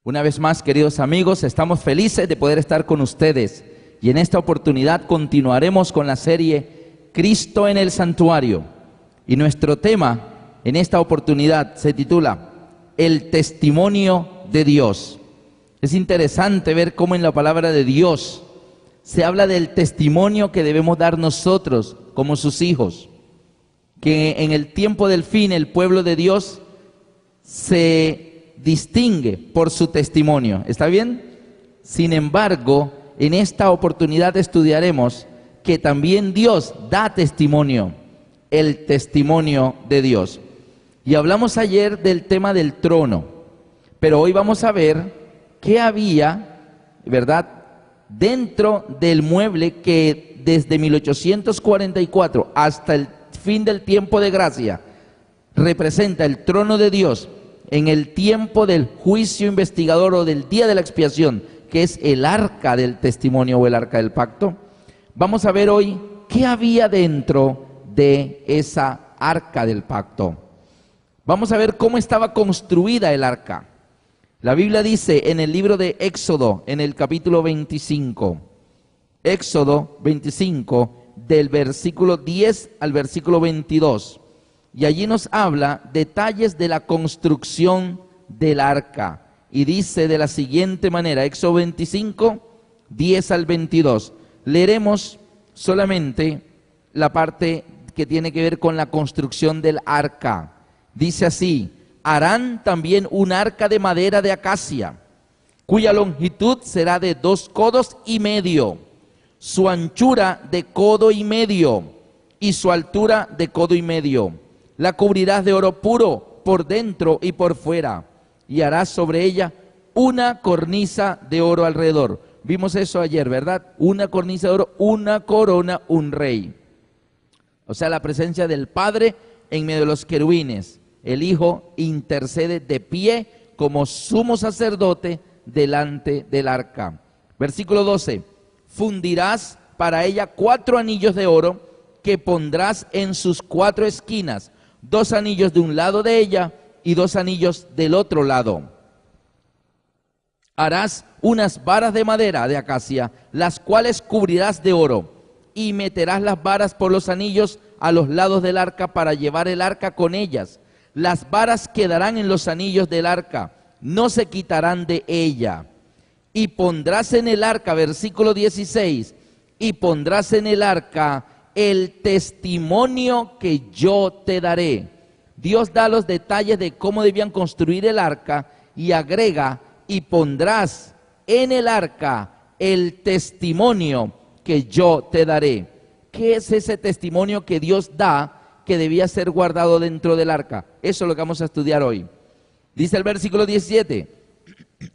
Una vez más, queridos amigos, estamos felices de poder estar con ustedes y en esta oportunidad continuaremos con la serie Cristo en el Santuario. Y nuestro tema en esta oportunidad se titula El testimonio de Dios. Es interesante ver cómo en la palabra de Dios se habla del testimonio que debemos dar nosotros como sus hijos, que en el tiempo del fin el pueblo de Dios se distingue por su testimonio. ¿Está bien? Sin embargo, en esta oportunidad estudiaremos que también Dios da testimonio, el testimonio de Dios. Y hablamos ayer del tema del trono, pero hoy vamos a ver qué había, ¿verdad?, dentro del mueble que desde 1844 hasta el fin del tiempo de gracia representa el trono de Dios en el tiempo del juicio investigador o del día de la expiación, que es el arca del testimonio o el arca del pacto. Vamos a ver hoy qué había dentro de esa arca del pacto. Vamos a ver cómo estaba construida el arca. La Biblia dice en el libro de Éxodo, en el capítulo 25, Éxodo 25, del versículo 10 al versículo 22, y allí nos habla detalles de la construcción del arca. Y dice de la siguiente manera, Éxodo 25, 10 al 22. Leeremos solamente la parte que tiene que ver con la construcción del arca. Dice así: harán también un arca de madera de acacia, cuya longitud será de 2 codos y medio, su anchura de codo y medio, y su altura de codo y medio. La cubrirás de oro puro por dentro y por fuera, y harás sobre ella una cornisa de oro alrededor. Vimos eso ayer, ¿verdad? Una cornisa de oro, una corona, un rey. O sea, la presencia del Padre en medio de los querubines. El Hijo intercede de pie como sumo sacerdote delante del arca. Versículo 12. Fundirás para ella 4 anillos de oro que pondrás en sus 4 esquinas, 2 anillos de un lado de ella y 2 anillos del otro lado. Harás unas varas de madera de acacia, las cuales cubrirás de oro, y meterás las varas por los anillos a los lados del arca para llevar el arca con ellas. Las varas quedarán en los anillos del arca, no se quitarán de ella. Y pondrás en el arca, versículo 16, y pondrás en el arca el testimonio que yo te daré. Dios da los detalles de cómo debían construir el arca y agrega: y pondrás en el arca el testimonio que yo te daré. ¿Qué es ese testimonio que Dios da que debía ser guardado dentro del arca? Eso es lo que vamos a estudiar hoy. Dice el versículo 17: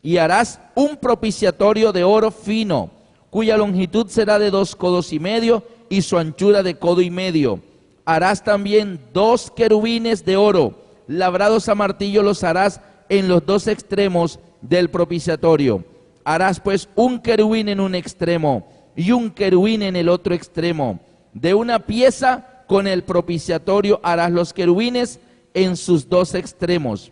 y harás un propiciatorio de oro fino, cuya longitud será de 2 codos y medio y su anchura de codo y medio. Harás también 2 querubines de oro, labrados a martillo los harás en los 2 extremos del propiciatorio. Harás pues un querubín en un extremo y un querubín en el otro extremo. De una pieza con el propiciatorio harás los querubines en sus 2 extremos.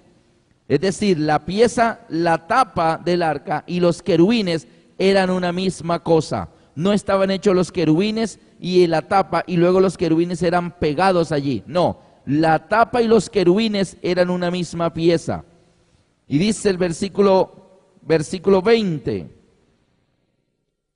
Es decir, la pieza, la tapa del arca y los querubines eran una misma cosa. No estaban hechos los querubines y la tapa y luego los querubines eran pegados allí. No, la tapa y los querubines eran una misma pieza. Y dice el versículo 20: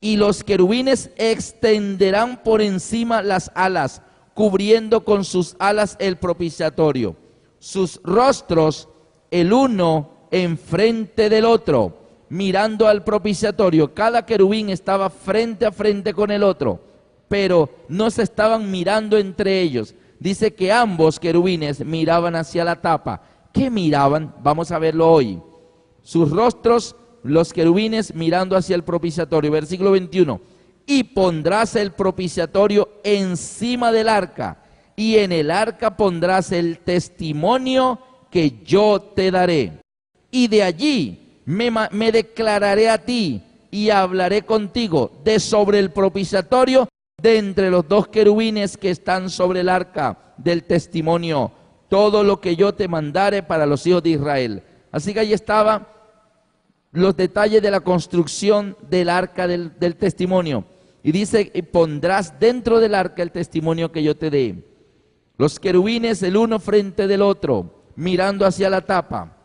y los querubines extenderán por encima las alas, cubriendo con sus alas el propiciatorio. Sus rostros, el uno enfrente del otro, mirando al propiciatorio. Cada querubín estaba frente a frente con el otro, pero no se estaban mirando entre ellos. Dice que ambos querubines miraban hacia la tapa. ¿Qué miraban? Vamos a verlo hoy. Sus rostros, los querubines mirando hacia el propiciatorio. Versículo 21. Y pondrás el propiciatorio encima del arca, y en el arca pondrás el testimonio que yo te daré. Y de allí me declararé a ti y hablaré contigo de sobre el propiciatorio de entre los 2 querubines que están sobre el arca del testimonio, todo lo que yo te mandare para los hijos de Israel. Así que ahí estaba los detalles de la construcción del arca del testimonio. Y dice, y pondrás dentro del arca el testimonio que yo te dé. Los querubines el uno frente del otro, mirando hacia la tapa.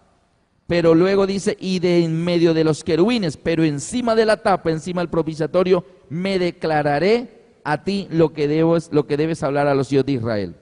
Pero luego dice, y de en medio de los querubines, pero encima de la tapa, encima del propiciatorio, me declararé a ti lo que debes hablar a los hijos de Israel.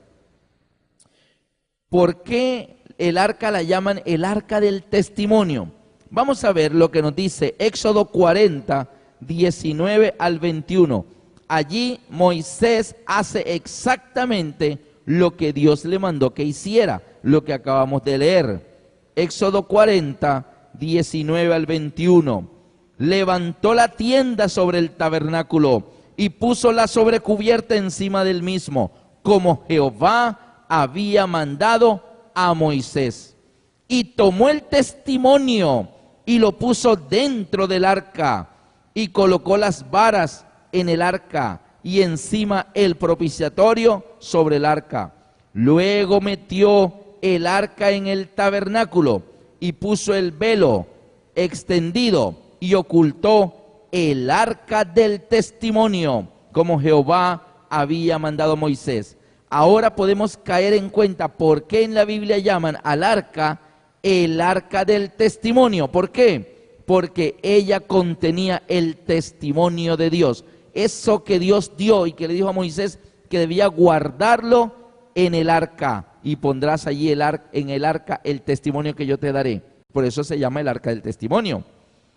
¿Por qué el arca la llaman el arca del testimonio? Vamos a ver lo que nos dice Éxodo 40, 19 al 21. Allí Moisés hace exactamente lo que Dios le mandó que hiciera, lo que acabamos de leer. Éxodo 40, 19 al 21. Levantó la tienda sobre el tabernáculo y puso la sobrecubierta encima del mismo, como Jehová había mandado a Moisés. Y tomó el testimonio y lo puso dentro del arca, y colocó las varas en el arca, y encima el propiciatorio sobre el arca. Luego metió el arca en el tabernáculo, y puso el velo extendido, y ocultó el arca del testimonio, como Jehová había mandado a Moisés. Ahora podemos caer en cuenta por qué en la Biblia llaman al arca el arca del testimonio. ¿Por qué? Porque ella contenía el testimonio de Dios. Eso que Dios dio y que le dijo a Moisés que debía guardarlo en el arca. Y pondrás allí en el arca el testimonio que yo te daré. Por eso se llama el arca del testimonio.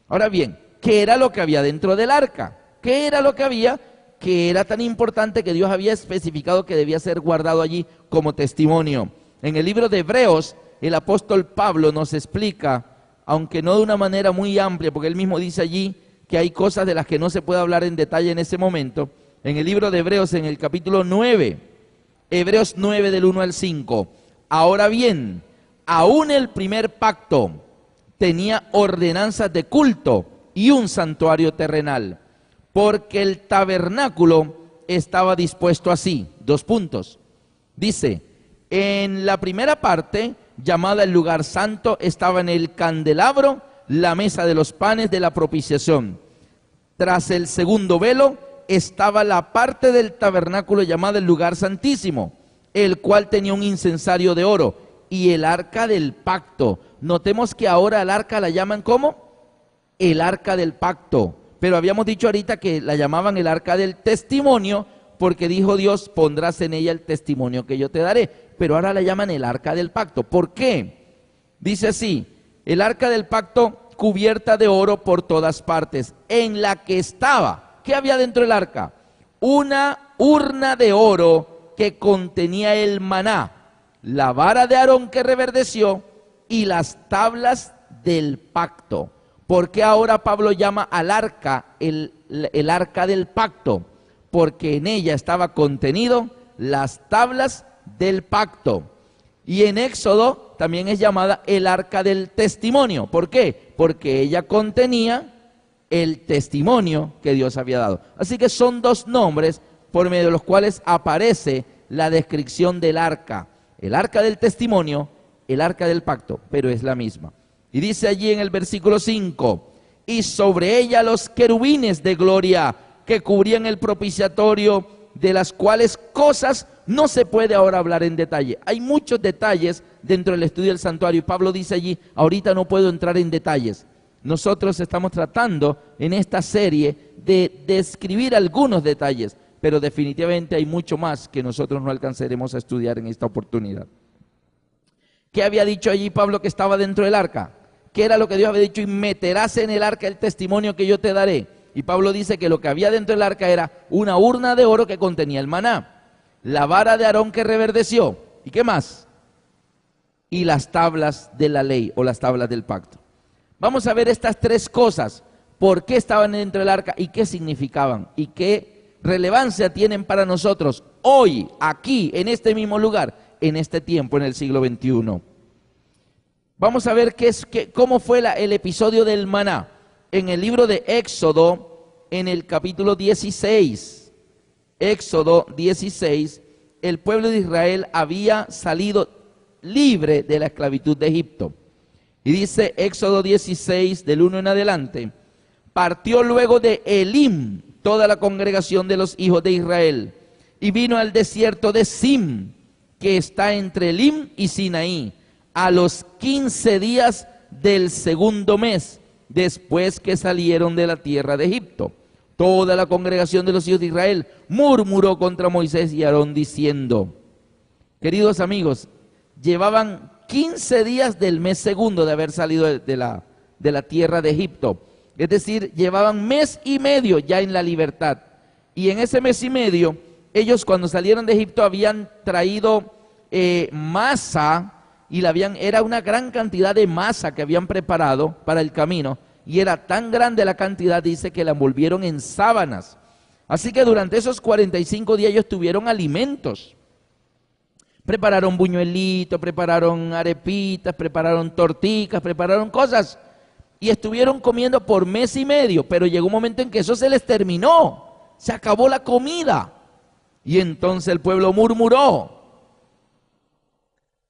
Ahora bien, ¿qué era lo que había dentro del arca? ¿Qué era lo que había? Que era tan importante que Dios había especificado que debía ser guardado allí como testimonio. En el libro de Hebreos, el apóstol Pablo nos explica, aunque no de una manera muy amplia, porque él mismo dice allí que hay cosas de las que no se puede hablar en detalle en ese momento. En el libro de Hebreos, en el capítulo 9, Hebreos 9 del 1 al 5. Ahora bien, aún el primer pacto tenía ordenanzas de culto y un santuario terrenal, porque el tabernáculo estaba dispuesto así. 2 puntos. Dice, en la primera parte, llamada el lugar santo, estaba en el candelabro la mesa de los panes de la propiciación. Tras el segundo velo estaba la parte del tabernáculo llamada el lugar santísimo, el cual tenía un incensario de oro y el arca del pacto. Notemos que ahora el arca la llaman ¿cómo? El arca del pacto. Pero habíamos dicho ahorita que la llamaban el arca del testimonio, porque dijo Dios, pondrás en ella el testimonio que yo te daré. Pero ahora la llaman el arca del pacto. ¿Por qué? Dice así, el arca del pacto cubierta de oro por todas partes, en la que estaba, ¿qué había dentro del arca? Una urna de oro que contenía el maná, la vara de Aarón que reverdeció y las tablas del pacto. ¿Por qué ahora Pablo llama al arca el arca del pacto? Porque en ella estaba contenido las tablas del pacto. Y en Éxodo también es llamada el arca del testimonio. ¿Por qué? Porque ella contenía el testimonio que Dios había dado. Así que son 2 nombres por medio de los cuales aparece la descripción del arca. El arca del testimonio, el arca del pacto, pero es la misma. Y dice allí en el versículo 5, y sobre ella los querubines de gloria que cubrían el propiciatorio, de las cuales cosas no se puede ahora hablar en detalle. Hay muchos detalles dentro del estudio del santuario y Pablo dice allí, ahorita no puedo entrar en detalles. Nosotros estamos tratando en esta serie de describir algunos detalles, pero definitivamente hay mucho más que nosotros no alcanzaremos a estudiar en esta oportunidad. ¿Qué había dicho allí Pablo que estaba dentro del arca? ¿Qué era lo que Dios había dicho? Y meterás en el arca el testimonio que yo te daré. Y Pablo dice que lo que había dentro del arca era una urna de oro que contenía el maná, la vara de Aarón que reverdeció, ¿y qué más? Y las tablas de la ley o las tablas del pacto. Vamos a ver estas 3 cosas, por qué estaban dentro del arca y qué significaban y qué relevancia tienen para nosotros hoy, aquí, en este mismo lugar, en este tiempo, en el siglo XXI. Vamos a ver cómo fue el episodio del maná. En el libro de Éxodo, en el capítulo 16, Éxodo 16, el pueblo de Israel había salido libre de la esclavitud de Egipto. Y dice Éxodo 16, del 1 en adelante, partió luego de Elim toda la congregación de los hijos de Israel, y vino al desierto de Sim, que está entre Elim y Sinaí, a los 15 días del segundo mes, después que salieron de la tierra de Egipto. Toda la congregación de los hijos de Israel murmuró contra Moisés y Aarón diciendo, queridos amigos, llevaban 15 días del mes segundo de haber salido de la tierra de Egipto. Es decir, llevaban mes y medio ya en la libertad. Y en ese mes y medio, ellos cuando salieron de Egipto habían traído masa, y era una gran cantidad de masa que habían preparado para el camino, y era tan grande la cantidad, dice, que la envolvieron en sábanas. Así que durante esos 45 días ellos tuvieron alimentos. Prepararon buñuelitos, prepararon arepitas, prepararon torticas, prepararon cosas. Y estuvieron comiendo por mes y medio, pero llegó un momento en que eso se les terminó. Se acabó la comida. Y entonces el pueblo murmuró.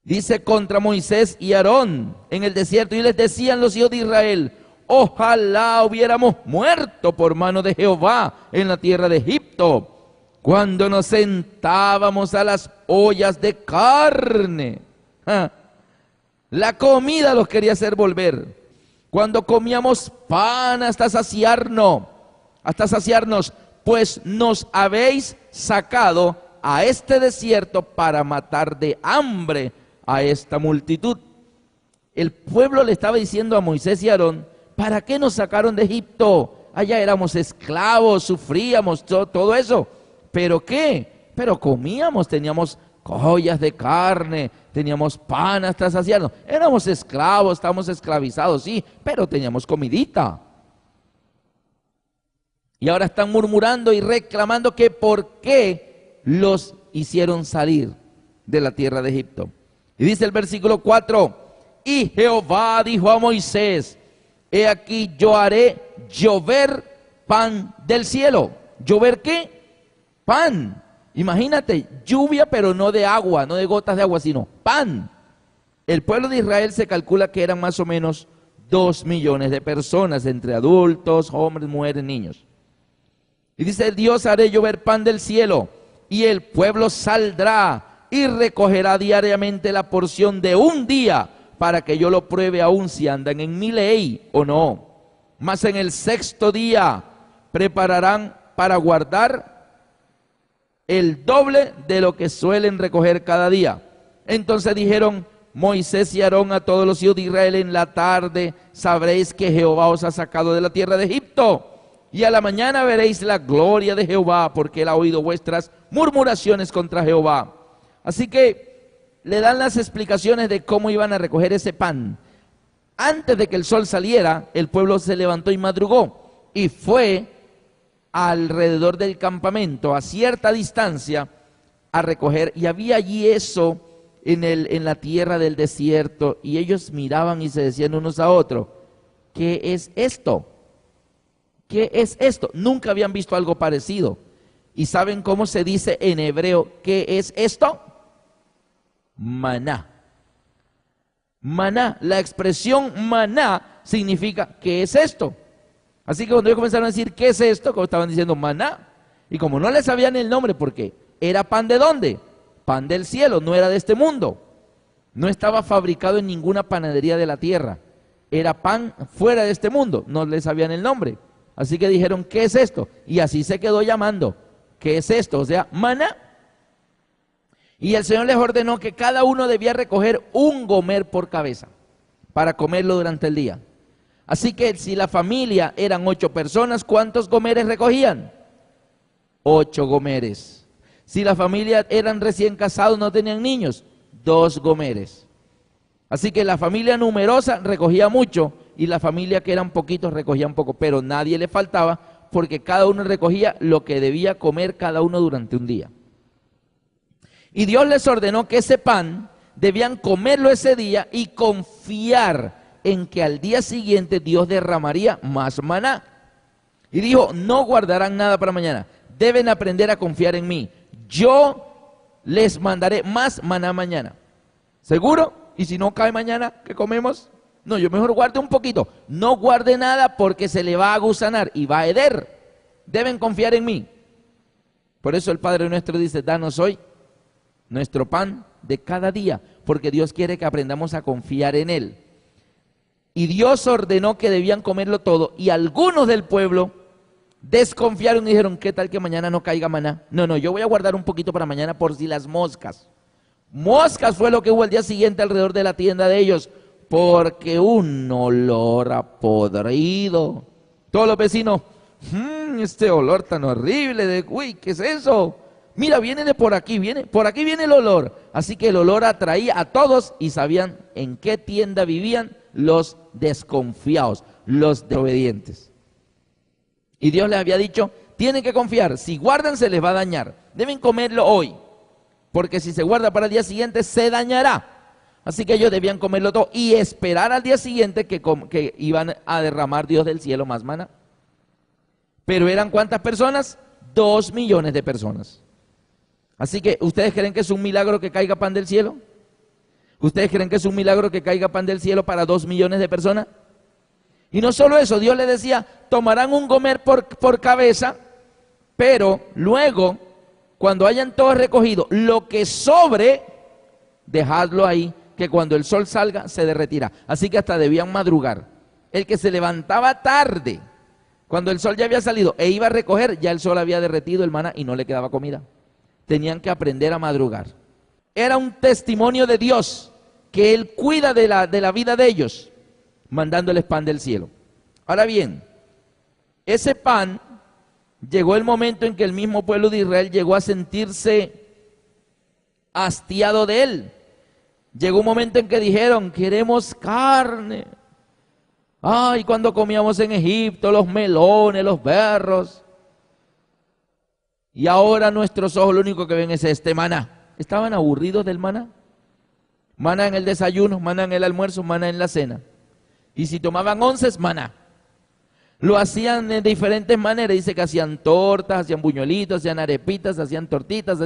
Dice contra Moisés y Aarón en el desierto, y les decían los hijos de Israel, ojalá hubiéramos muerto por mano de Jehová en la tierra de Egipto, cuando nos sentábamos a las ollas de carne. La comida los quería hacer volver. Cuando comíamos pan hasta saciarnos, pues nos habéis sacado a este desierto para matar de hambre a esta multitud. El pueblo le estaba diciendo a Moisés y Aarón, ¿para qué nos sacaron de Egipto? Allá éramos esclavos, sufríamos todo eso. ¿Pero qué? Pero comíamos, teníamos ollas de carne, teníamos pan hasta saciarnos. Éramos esclavos, estábamos esclavizados, sí, pero teníamos comidita. Y ahora están murmurando y reclamando que por qué los hicieron salir de la tierra de Egipto. Y dice el versículo 4, y Jehová dijo a Moisés, he aquí yo haré llover pan del cielo. ¿Llover qué? Pan. Imagínate, lluvia pero no de agua, no de gotas de agua, sino pan. El pueblo de Israel se calcula que eran más o menos 2 millones de personas, entre adultos, hombres, mujeres, niños. Y dice, Dios haré llover pan del cielo, y el pueblo saldrá y recogerá diariamente la porción de un día, para que yo lo pruebe aún si andan en mi ley o no. Mas en el sexto día prepararán para guardar el doble de lo que suelen recoger cada día. Entonces dijeron Moisés y Aarón a todos los hijos de Israel, en la tarde sabréis que Jehová os ha sacado de la tierra de Egipto, y a la mañana veréis la gloria de Jehová, porque él ha oído vuestras murmuraciones contra Jehová. Así que le dan las explicaciones de cómo iban a recoger ese pan. Antes de que el sol saliera, el pueblo se levantó y madrugó, y fue alrededor del campamento, a cierta distancia, a recoger. Y había allí eso en la tierra del desierto, y ellos miraban y se decían unos a otros, ¿qué es esto? ¿Qué es esto? Nunca habían visto algo parecido. ¿Y saben cómo se dice en hebreo qué es esto? Maná. Maná, la expresión maná significa ¿qué es esto? Así que cuando ellos comenzaron a decir ¿qué es esto? Como estaban diciendo maná. Y como no les sabían el nombre, porque era pan de ¿dónde? Pan del cielo, no era de este mundo. No estaba fabricado en ninguna panadería de la tierra. Era pan fuera de este mundo, no les sabían el nombre. Así que dijeron ¿qué es esto? Y así se quedó llamando. ¿Qué es esto? O sea, maná. Y el Señor les ordenó que cada uno debía recoger un gomer por cabeza para comerlo durante el día. Así que si la familia eran 8 personas, ¿cuántos gomeres recogían? 8 gomeres. Si la familia eran recién casados, no tenían niños, 2 gomeres. Así que la familia numerosa recogía mucho y la familia que eran poquitos recogía un poco, pero nadie le faltaba porque cada uno recogía lo que debía comer cada uno durante un día. Y Dios les ordenó que ese pan debían comerlo ese día y confiar en que al día siguiente Dios derramaría más maná. Y dijo, no guardarán nada para mañana, deben aprender a confiar en mí. Yo les mandaré más maná mañana. ¿Seguro? ¿Y si no cae mañana, qué comemos? No, yo mejor guarde un poquito. No guarde nada porque se le va a gusanar y va a heder. Deben confiar en mí. Por eso el Padre nuestro dice, danos hoy nuestro pan de cada día, porque Dios quiere que aprendamos a confiar en Él. Y Dios ordenó que debían comerlo todo, y algunos del pueblo desconfiaron y dijeron, ¿qué tal que mañana no caiga maná? No, yo voy a guardar un poquito para mañana por si las moscas. Moscas fue lo que hubo el día siguiente alrededor de la tienda de ellos, porque un olor a podrido. Todos los vecinos, este olor tan horrible, uy, ¿qué es eso? Mira, viene de por aquí viene el olor. Así que el olor atraía a todos y sabían en qué tienda vivían los desconfiados, los desobedientes. Y Dios les había dicho, tienen que confiar, si guardan se les va a dañar, deben comerlo hoy, porque si se guarda para el día siguiente se dañará. Así que ellos debían comerlo todo y esperar al día siguiente que iban a derramar Dios del cielo más maná. Pero ¿eran cuántas personas? 2 millones de personas. Así que, ¿ustedes creen que es un milagro que caiga pan del cielo? ¿Ustedes creen que es un milagro que caiga pan del cielo para 2 millones de personas? Y no solo eso, Dios les decía, tomarán un gomer por cabeza, pero luego, cuando hayan todos recogido, lo que sobre, dejadlo ahí, que cuando el sol salga, se derretirá. Así que hasta debían madrugar. El que se levantaba tarde, cuando el sol ya había salido, e iba a recoger, ya el sol había derretido el maná y no le quedaba comida. Tenían que aprender a madrugar. Era un testimonio de Dios, que Él cuida de la vida de ellos, mandándoles pan del cielo. Ahora bien, ese pan, llegó el momento en que el mismo pueblo de Israel llegó a sentirse hastiado de él. Llegó un momento en que dijeron, queremos carne. Ay, cuando comíamos en Egipto, los melones, los berros. Y ahora nuestros ojos lo único que ven es este maná. ¿Estaban aburridos del maná? Maná en el desayuno, maná en el almuerzo, maná en la cena. Y si tomaban onces, maná. Lo hacían de diferentes maneras. Dice que hacían tortas, hacían buñuelitos, hacían arepitas, hacían tortitas,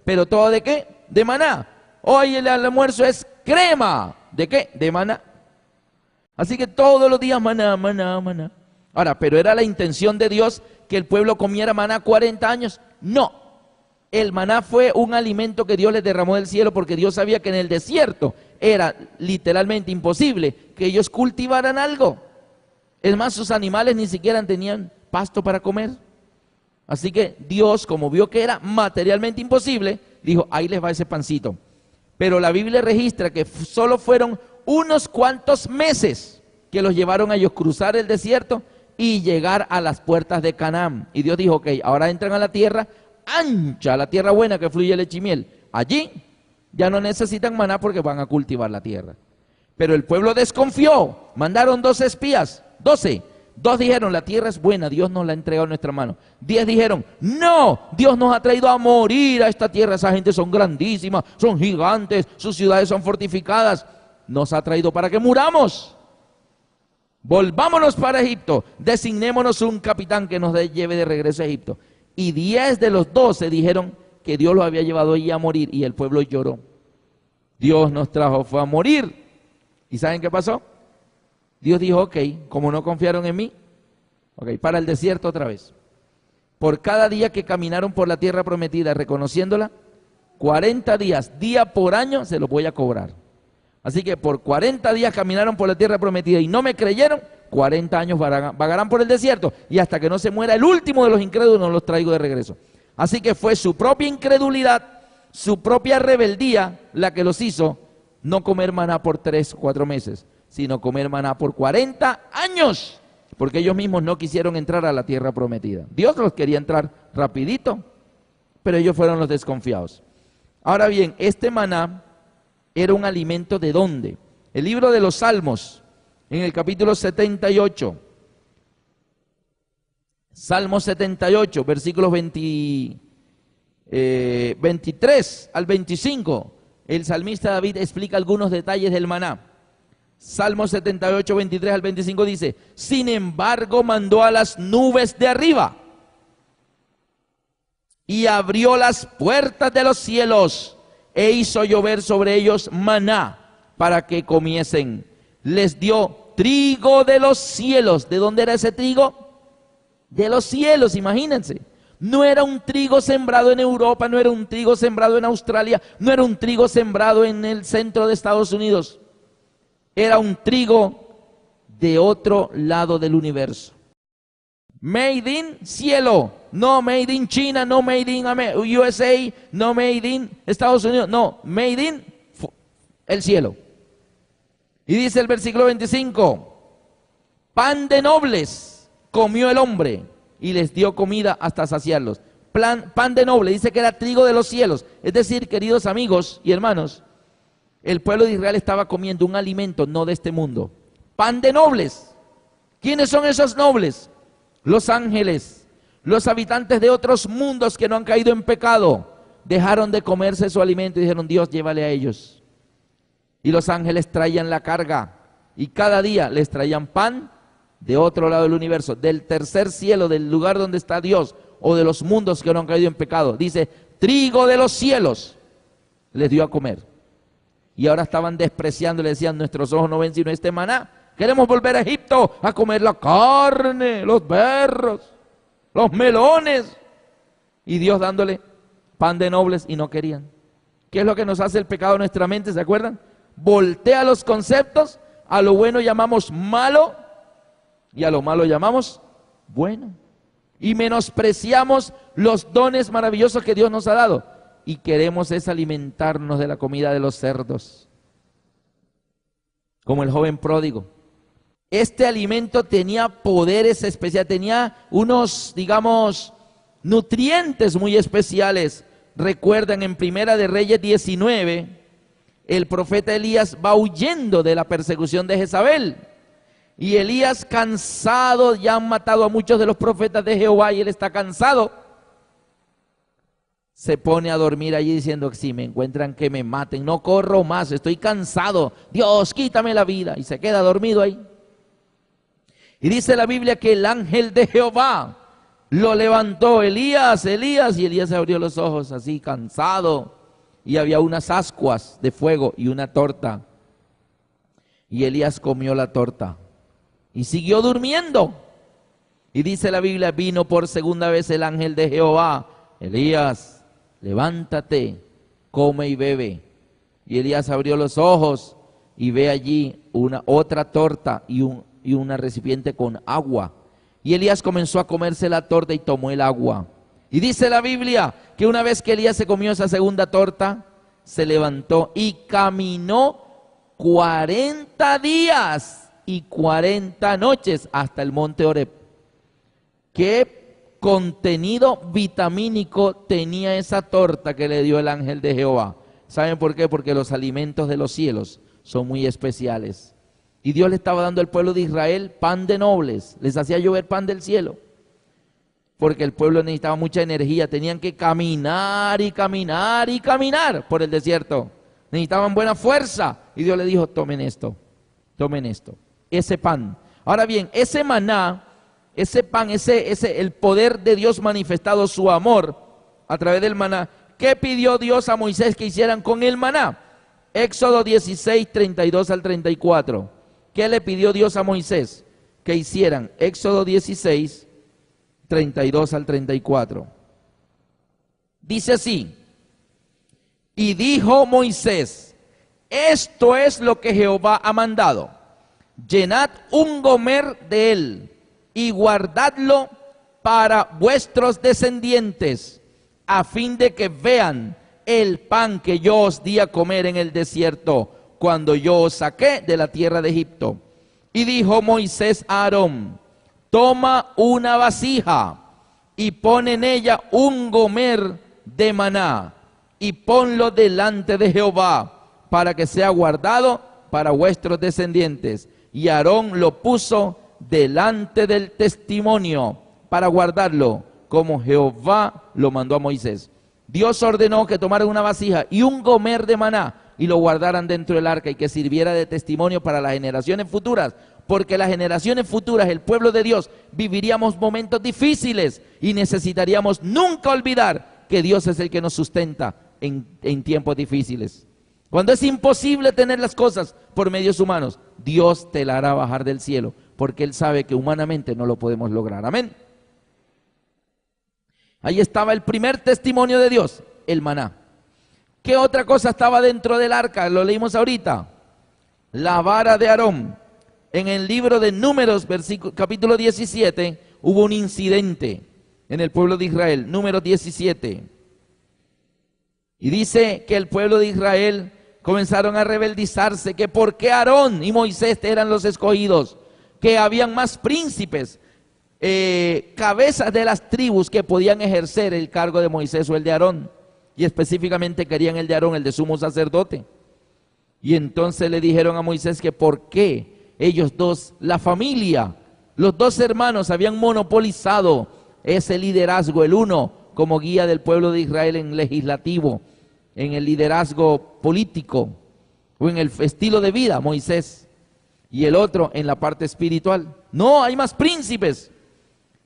pero todo ¿de qué? De maná. Hoy el almuerzo es crema. ¿De qué? De maná. Así que todos los días maná, maná, maná. Ahora, ¿pero era la intención de Dios que el pueblo comiera maná 40 años? No. El maná fue un alimento que Dios les derramó del cielo porque Dios sabía que en el desierto era literalmente imposible que ellos cultivaran algo. Es más, sus animales ni siquiera tenían pasto para comer. Así que Dios, como vio que era materialmente imposible, dijo, ahí les va ese pancito. Pero la Biblia registra que solo fueron unos cuantos meses que los llevaron a ellos cruzar el desierto y llegar a las puertas de Canaán. Y Dios dijo, ok, ahora entran a la tierra ancha, la tierra buena que fluye leche y miel. Allí ya no necesitan maná porque van a cultivar la tierra. Pero el pueblo desconfió, mandaron 12 espías, 12. 2 dijeron, la tierra es buena, Dios nos la ha entregado en nuestra mano. 10 dijeron, no, Dios nos ha traído a morir a esta tierra, esa gente son grandísimas, son gigantes, sus ciudades son fortificadas, nos ha traído para que muramos. Volvámonos para Egipto, designémonos un capitán que nos lleve de regreso a Egipto. Y 10 de los 12 dijeron que Dios los había llevado allí a morir y el pueblo lloró. Dios nos trajo, fue a morir. ¿Y saben qué pasó? Dios dijo, ok, como no confiaron en mí, ok, para el desierto otra vez. Por cada día que caminaron por la tierra prometida reconociéndola, 40 días, día por año, se los voy a cobrar. Así que por 40 días caminaron por la tierra prometida y no me creyeron, 40 años vagarán por el desierto y hasta que no se muera el último de los incrédulos no los traigo de regreso. Así que fue su propia incredulidad, su propia rebeldía la que los hizo no comer maná por 3 o 4 meses, sino comer maná por 40 años, porque ellos mismos no quisieron entrar a la tierra prometida. Dios los quería entrar rapidito, pero ellos fueron los desconfiados. Ahora bien, este maná era un alimento ¿de dónde? El libro de los Salmos, en el capítulo 78, Salmo 78, versículos 23 al 25, el salmista David explica algunos detalles del maná. Salmo 78, 23 al 25 dice, sin embargo mandó a las nubes de arriba y abrió las puertas de los cielos e hizo llover sobre ellos maná para que comiesen. les dio trigo de los cielos. ¿De dónde era ese trigo? De los cielos, imagínense. No era un trigo sembrado en Europa, no era un trigo sembrado en Australia, no era un trigo sembrado en el centro de Estados Unidos. Era un trigo de otro lado del universo. Made in cielo, no made in China, no made in USA, no made in Estados Unidos, no, made in el cielo. Y dice el versículo 25, pan de nobles comió el hombre y les dio comida hasta saciarlos. Pan de noble, dice que era trigo de los cielos. Es decir, queridos amigos y hermanos, el pueblo de Israel estaba comiendo un alimento no de este mundo. Pan de nobles. ¿Quiénes son esos nobles? Los ángeles, los habitantes de otros mundos que no han caído en pecado. Dejaron de comerse su alimento y dijeron, Dios, llévale a ellos. Y los ángeles traían la carga y cada día les traían pan de otro lado del universo, del tercer cielo, del lugar donde está Dios, o de los mundos que no han caído en pecado. Dice, trigo de los cielos les dio a comer. Y ahora estaban despreciando, le decían, nuestros ojos no ven sino este maná. Queremos volver a Egipto a comer la carne, los berros, los melones. Y Dios dándole pan de nobles y no querían. ¿Qué es lo que nos hace el pecado en nuestra mente? ¿Se acuerdan? Voltea los conceptos, a lo bueno llamamos malo y a lo malo llamamos bueno. Y menospreciamos los dones maravillosos que Dios nos ha dado. Y queremos es alimentarnos de la comida de los cerdos. Como el joven pródigo. Este alimento tenía poderes especiales, tenía unos, digamos, nutrientes muy especiales. Recuerdan en Primera de Reyes 19, el profeta Elías va huyendo de la persecución de Jezabel. Y Elías, cansado, ya han matado a muchos de los profetas de Jehová y él está cansado. Se pone a dormir allí diciendo, si me encuentran que me maten, no corro más, estoy cansado. Dios, quítame la vida. Y se queda dormido ahí. Y dice la Biblia que el ángel de Jehová lo levantó, Elías, Elías, y Elías abrió los ojos así, cansado. Y había unas ascuas de fuego y una torta. Y Elías comió la torta. Y siguió durmiendo. Y dice la Biblia, vino por segunda vez el ángel de Jehová. Elías, levántate, come y bebe. Y Elías abrió los ojos y ve allí otra torta y una recipiente con agua. Y Elías comenzó a comerse la torta y tomó el agua. Y dice la Biblia que una vez que Elías se comió esa segunda torta, se levantó y caminó 40 días y 40 noches hasta el monte Horeb. ¿Qué contenido vitamínico tenía esa torta que le dio el ángel de Jehová? ¿Saben por qué? Porque los alimentos de los cielos son muy especiales. Y Dios le estaba dando al pueblo de Israel pan de nobles, les hacía llover pan del cielo. Porque el pueblo necesitaba mucha energía, tenían que caminar y caminar y caminar por el desierto. Necesitaban buena fuerza. Y Dios le dijo, tomen esto, ese pan. Ahora bien, ese maná, ese pan, el poder de Dios manifestado, su amor a través del maná. ¿Qué pidió Dios a Moisés que hicieran con el maná? Éxodo 16, 32 al 34. ¿Qué le pidió Dios a Moisés que hicieran? Éxodo 16, 32 al 34. Dice así, y dijo Moisés, esto es lo que Jehová ha mandado, llenad un gomer de él y guardadlo para vuestros descendientes, a fin de que vean el pan que yo os di a comer en el desierto, cuando yo os saqué de la tierra de Egipto. Y dijo Moisés a Aarón, toma una vasija y pon en ella un gomer de maná y ponlo delante de Jehová para que sea guardado para vuestros descendientes. Y Aarón lo puso delante del testimonio para guardarlo, como Jehová lo mandó a Moisés. Dios ordenó que tomaran una vasija y un gomer de maná y lo guardaran dentro del arca y que sirviera de testimonio para las generaciones futuras, porque las generaciones futuras, el pueblo de Dios, viviríamos momentos difíciles y necesitaríamos nunca olvidar que Dios es el que nos sustenta en tiempos difíciles. Cuando es imposible tener las cosas por medios humanos, Dios te la hará bajar del cielo, porque Él sabe que humanamente no lo podemos lograr. Amén. Ahí estaba el primer testimonio de Dios, el maná. ¿Qué otra cosa estaba dentro del arca? Lo leímos ahorita. La vara de Aarón. En el libro de Números, capítulo 17, hubo un incidente en el pueblo de Israel. Números 17. Y dice que el pueblo de Israel comenzaron a rebeldizarse, que por qué Aarón y Moisés eran los escogidos, que habían más príncipes, cabezas de las tribus que podían ejercer el cargo de Moisés o el de Aarón, y específicamente querían el de Aarón, el de sumo sacerdote. Y entonces le dijeron a Moisés que por qué ellos dos, la familia, los dos hermanos habían monopolizado ese liderazgo, el uno como guía del pueblo de Israel en legislativo, en el liderazgo político o en el estilo de vida, Moisés, y el otro en la parte espiritual. No, hay más príncipes.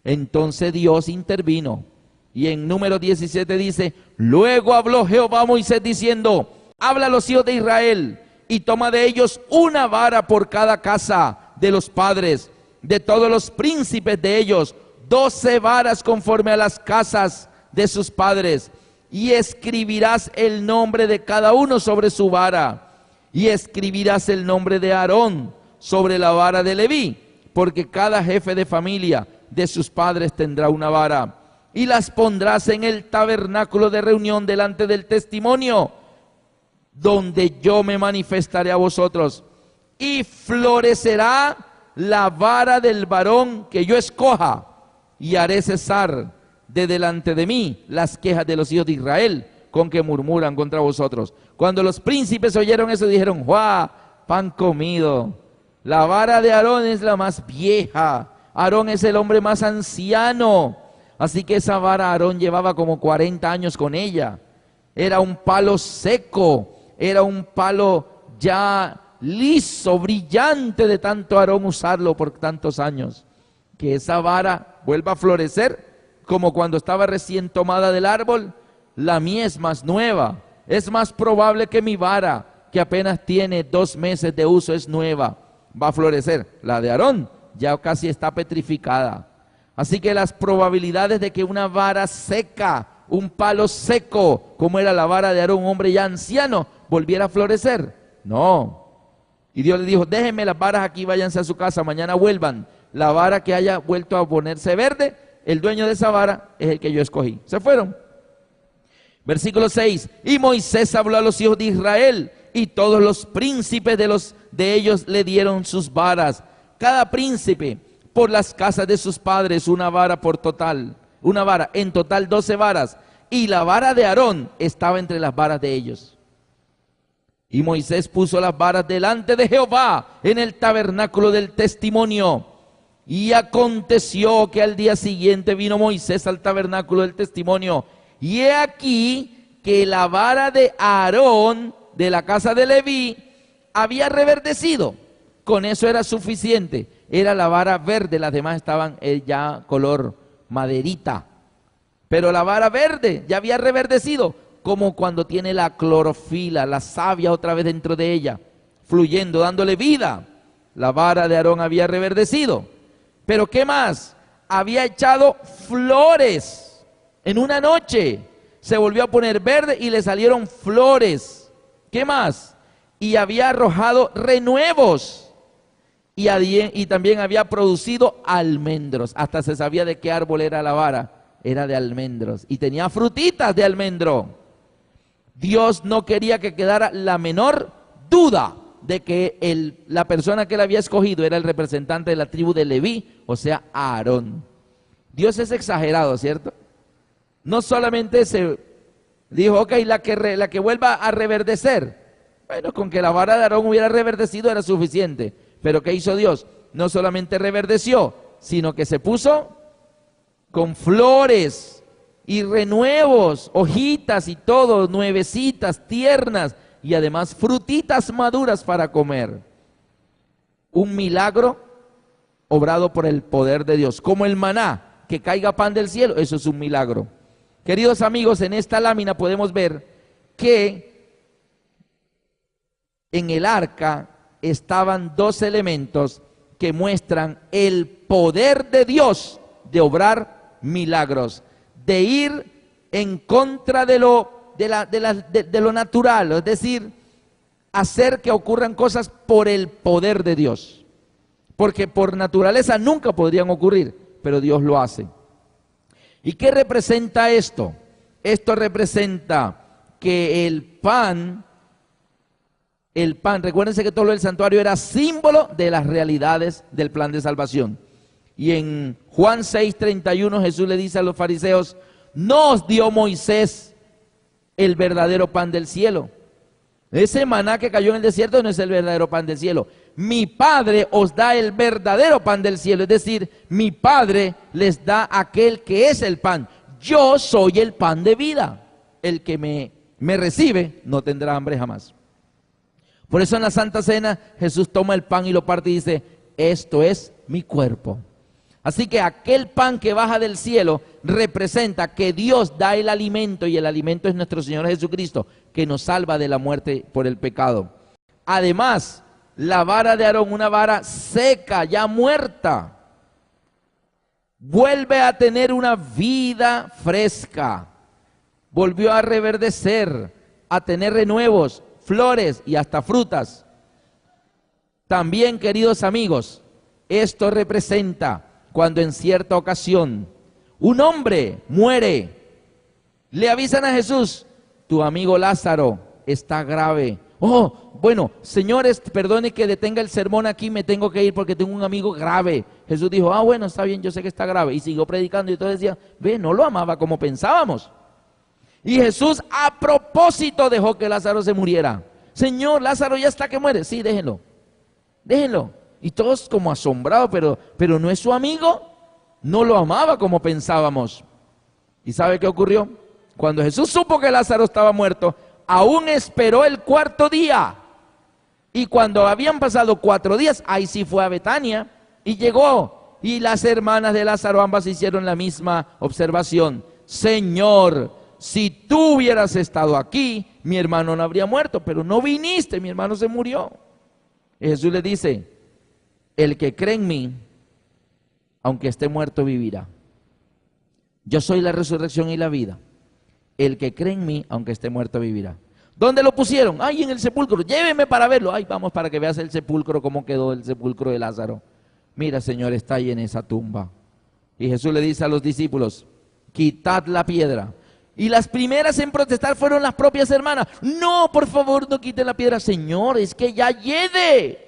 Entonces Dios intervino y en Número 17 dice: luego habló Jehová a Moisés diciendo: habla a los hijos de Israel y toma de ellos una vara por cada casa de los padres, de todos los príncipes de ellos, 12 varas conforme a las casas de sus padres, y escribirás el nombre de cada uno sobre su vara, y escribirás el nombre de Aarón sobre la vara de Leví, porque cada jefe de familia de sus padres tendrá una vara, y las pondrás en el tabernáculo de reunión delante del testimonio, donde yo me manifestaré a vosotros, y florecerá la vara del varón que yo escoja, y haré cesar de delante de mí las quejas de los hijos de Israel con que murmuran contra vosotros. Cuando los príncipes oyeron eso, dijeron: ¡guau! Pan comido. La vara de Aarón es la más vieja. Aarón es el hombre más anciano. Así que esa vara Aarón llevaba como 40 años con ella. Era un palo seco, era un palo ya liso, brillante de tanto Aarón usarlo por tantos años. Que esa vara vuelva a florecer como cuando estaba recién tomada del árbol. La mía es más nueva. Es más probable que mi vara, que apenas tiene 2 meses de uso, es nueva, va a florecer. La de Aarón ya casi está petrificada. Así que las probabilidades de que una vara seca, un palo seco, como era la vara de Aarón, un hombre ya anciano, volviera a florecer, no. Y Dios le dijo: déjenme las varas aquí, váyanse a su casa, mañana vuelvan. La vara que haya vuelto a ponerse verde, el dueño de esa vara es el que yo escogí. Se fueron. Versículo 6. Y Moisés habló a los hijos de Israel, y todos los príncipes de ellos le dieron sus varas, cada príncipe por las casas de sus padres, una vara en total 12 varas, y la vara de Aarón estaba entre las varas de ellos. Y Moisés puso las varas delante de Jehová en el tabernáculo del testimonio. Y aconteció que al día siguiente vino Moisés al tabernáculo del testimonio, y he aquí que la vara de Aarón de la casa de Leví había reverdecido. Con eso era suficiente. Era la vara verde, las demás estaban ya color maderita. Pero la vara verde ya había reverdecido, como cuando tiene la clorofila, la savia otra vez dentro de ella, fluyendo, dándole vida. La vara de Aarón había reverdecido. Pero ¿qué más? Había echado flores en una noche. Se volvió a poner verde y le salieron flores. ¿Qué más? Y había arrojado renuevos. Y también había producido almendros. Hasta se sabía de qué árbol era la vara. Era de almendros. Y tenía frutitas de almendro. Dios no quería que quedara la menor duda de que la persona que él había escogido era el representante de la tribu de Leví, o sea, Aarón. Dios es exagerado, ¿cierto? No solamente se dijo: ok, la que vuelva a reverdecer. Bueno, con que la vara de Aarón hubiera reverdecido era suficiente. Pero ¿qué hizo Dios? No solamente reverdeció, sino que se puso con flores y renuevos, hojitas y todo, nuevecitas, tiernas, y además frutitas maduras para comer. Un milagro obrado por el poder de Dios, como el maná, que caiga pan del cielo, eso es un milagro. Queridos amigos, en esta lámina podemos ver que en el arca estaban dos elementos que muestran el poder de Dios de obrar milagros, de ir en contra de lo natural, es decir, hacer que ocurran cosas por el poder de Dios, porque por naturaleza nunca podrían ocurrir, pero Dios lo hace. ¿Y qué representa esto? Esto representa que el pan, recuérdense que todo lo del santuario era símbolo de las realidades del plan de salvación. Y en Juan 6:31 Jesús le dice a los fariseos: no os dio Moisés el verdadero pan del cielo. Ese maná que cayó en el desierto no es el verdadero pan del cielo. Mi Padre os da el verdadero pan del cielo, es decir, mi Padre les da aquel que es el pan. Yo soy el pan de vida. El que me recibe no tendrá hambre jamás. Por eso en la Santa Cena Jesús toma el pan y lo parte y dice: esto es mi cuerpo. Así que aquel pan que baja del cielo representa que Dios da el alimento, y el alimento es nuestro Señor Jesucristo, que nos salva de la muerte por el pecado. Además, la vara de Aarón, una vara seca, ya muerta, vuelve a tener una vida fresca, volvió a reverdecer, a tener renuevos, flores y hasta frutas. También, queridos amigos, esto representa cuando en cierta ocasión un hombre muere, le avisan a Jesús: tu amigo Lázaro está grave. Oh, bueno, señores, perdone que detenga el sermón aquí, me tengo que ir porque tengo un amigo grave. Jesús dijo: ah, bueno, está bien, yo sé que está grave. Y siguió predicando y todo decía: ve, no lo amaba como pensábamos. Y Jesús a propósito dejó que Lázaro se muriera. Señor, Lázaro ya está que muere. Sí, déjenlo, déjenlo. Y todos como asombrados, pero no es su amigo, no lo amaba como pensábamos. ¿Y sabe qué ocurrió? Cuando Jesús supo que Lázaro estaba muerto, aún esperó el cuarto día. Y cuando habían pasado 4 días, ahí sí fue a Betania y llegó. Y las hermanas de Lázaro ambas hicieron la misma observación: Señor, si tú hubieras estado aquí, mi hermano no habría muerto, pero no viniste, mi hermano se murió. Y Jesús le dice: el que cree en mí, aunque esté muerto, vivirá. Yo soy la resurrección y la vida. El que cree en mí, aunque esté muerto, vivirá. ¿Dónde lo pusieron? Ay, en el sepulcro. Lléveme para verlo. Ay, vamos para que veas el sepulcro, cómo quedó el sepulcro de Lázaro. Mira, Señor, está ahí en esa tumba. Y Jesús le dice a los discípulos: quitad la piedra. Y las primeras en protestar fueron las propias hermanas. No, por favor, no quiten la piedra. Señor, es que ya hiede.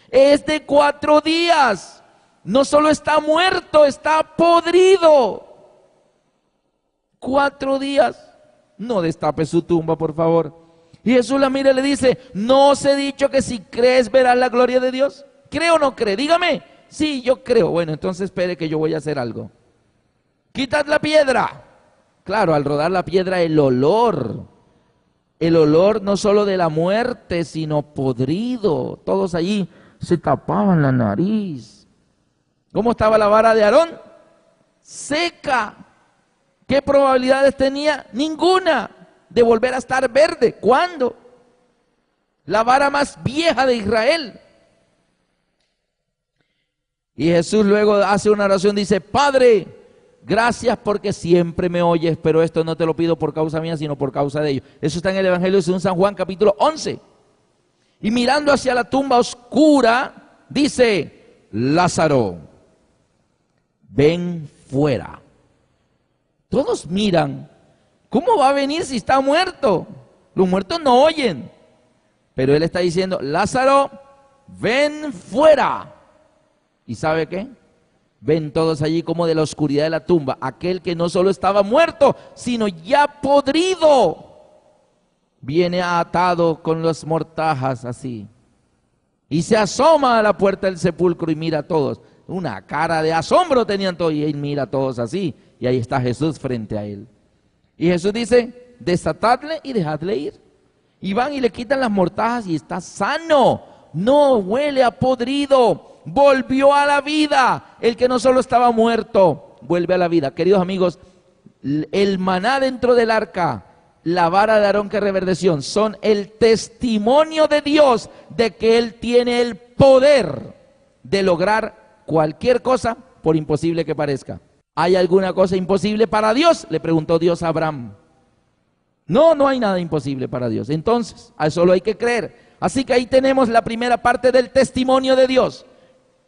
Es de 4 días. No solo está muerto, está podrido. 4 días. No destape su tumba, por favor. Y Jesús la mira y le dice: ¿no os he dicho que si crees verás la gloria de Dios? ¿Cree o no cree? Dígame. Sí, yo creo. Bueno, entonces espere que yo voy a hacer algo. Quitad la piedra. Claro, al rodar la piedra, el olor no solo de la muerte, sino podrido. Todos allí se tapaban la nariz. ¿Cómo estaba la vara de Aarón? Seca. ¿Qué probabilidades tenía? Ninguna de volver a estar verde. ¿Cuándo? La vara más vieja de Israel. Y Jesús luego hace una oración, dice: Padre, gracias porque siempre me oyes, pero esto no te lo pido por causa mía, sino por causa de ellos. Eso está en el Evangelio según San Juan, capítulo 11. Y mirando hacia la tumba oscura, dice: Lázaro, ven fuera. Todos miran: ¿cómo va a venir si está muerto? Los muertos no oyen. Pero él está diciendo: Lázaro, ven fuera. ¿Y sabe qué? Ven todos allí como de la oscuridad de la tumba aquel que no solo estaba muerto, sino ya podrido. Viene atado con las mortajas así. Y se asoma a la puerta del sepulcro y mira a todos. Una cara de asombro tenían todos y él mira a todos así. Y ahí está Jesús frente a él. Y Jesús dice: desatadle y dejadle ir. Y van y le quitan las mortajas y está sano. No huele a podrido. Volvió a la vida. El que no solo estaba muerto, vuelve a la vida. Queridos amigos, el maná dentro del arca la vara de Aarón que reverdeció, son el testimonio de Dios de que Él tiene el poder de lograr cualquier cosa, por imposible que parezca. ¿Hay alguna cosa imposible para Dios?, le preguntó Dios a Abraham. No, no hay nada imposible para Dios. Entonces, a eso solo hay que creer. Así que ahí tenemos la primera parte del testimonio de Dios,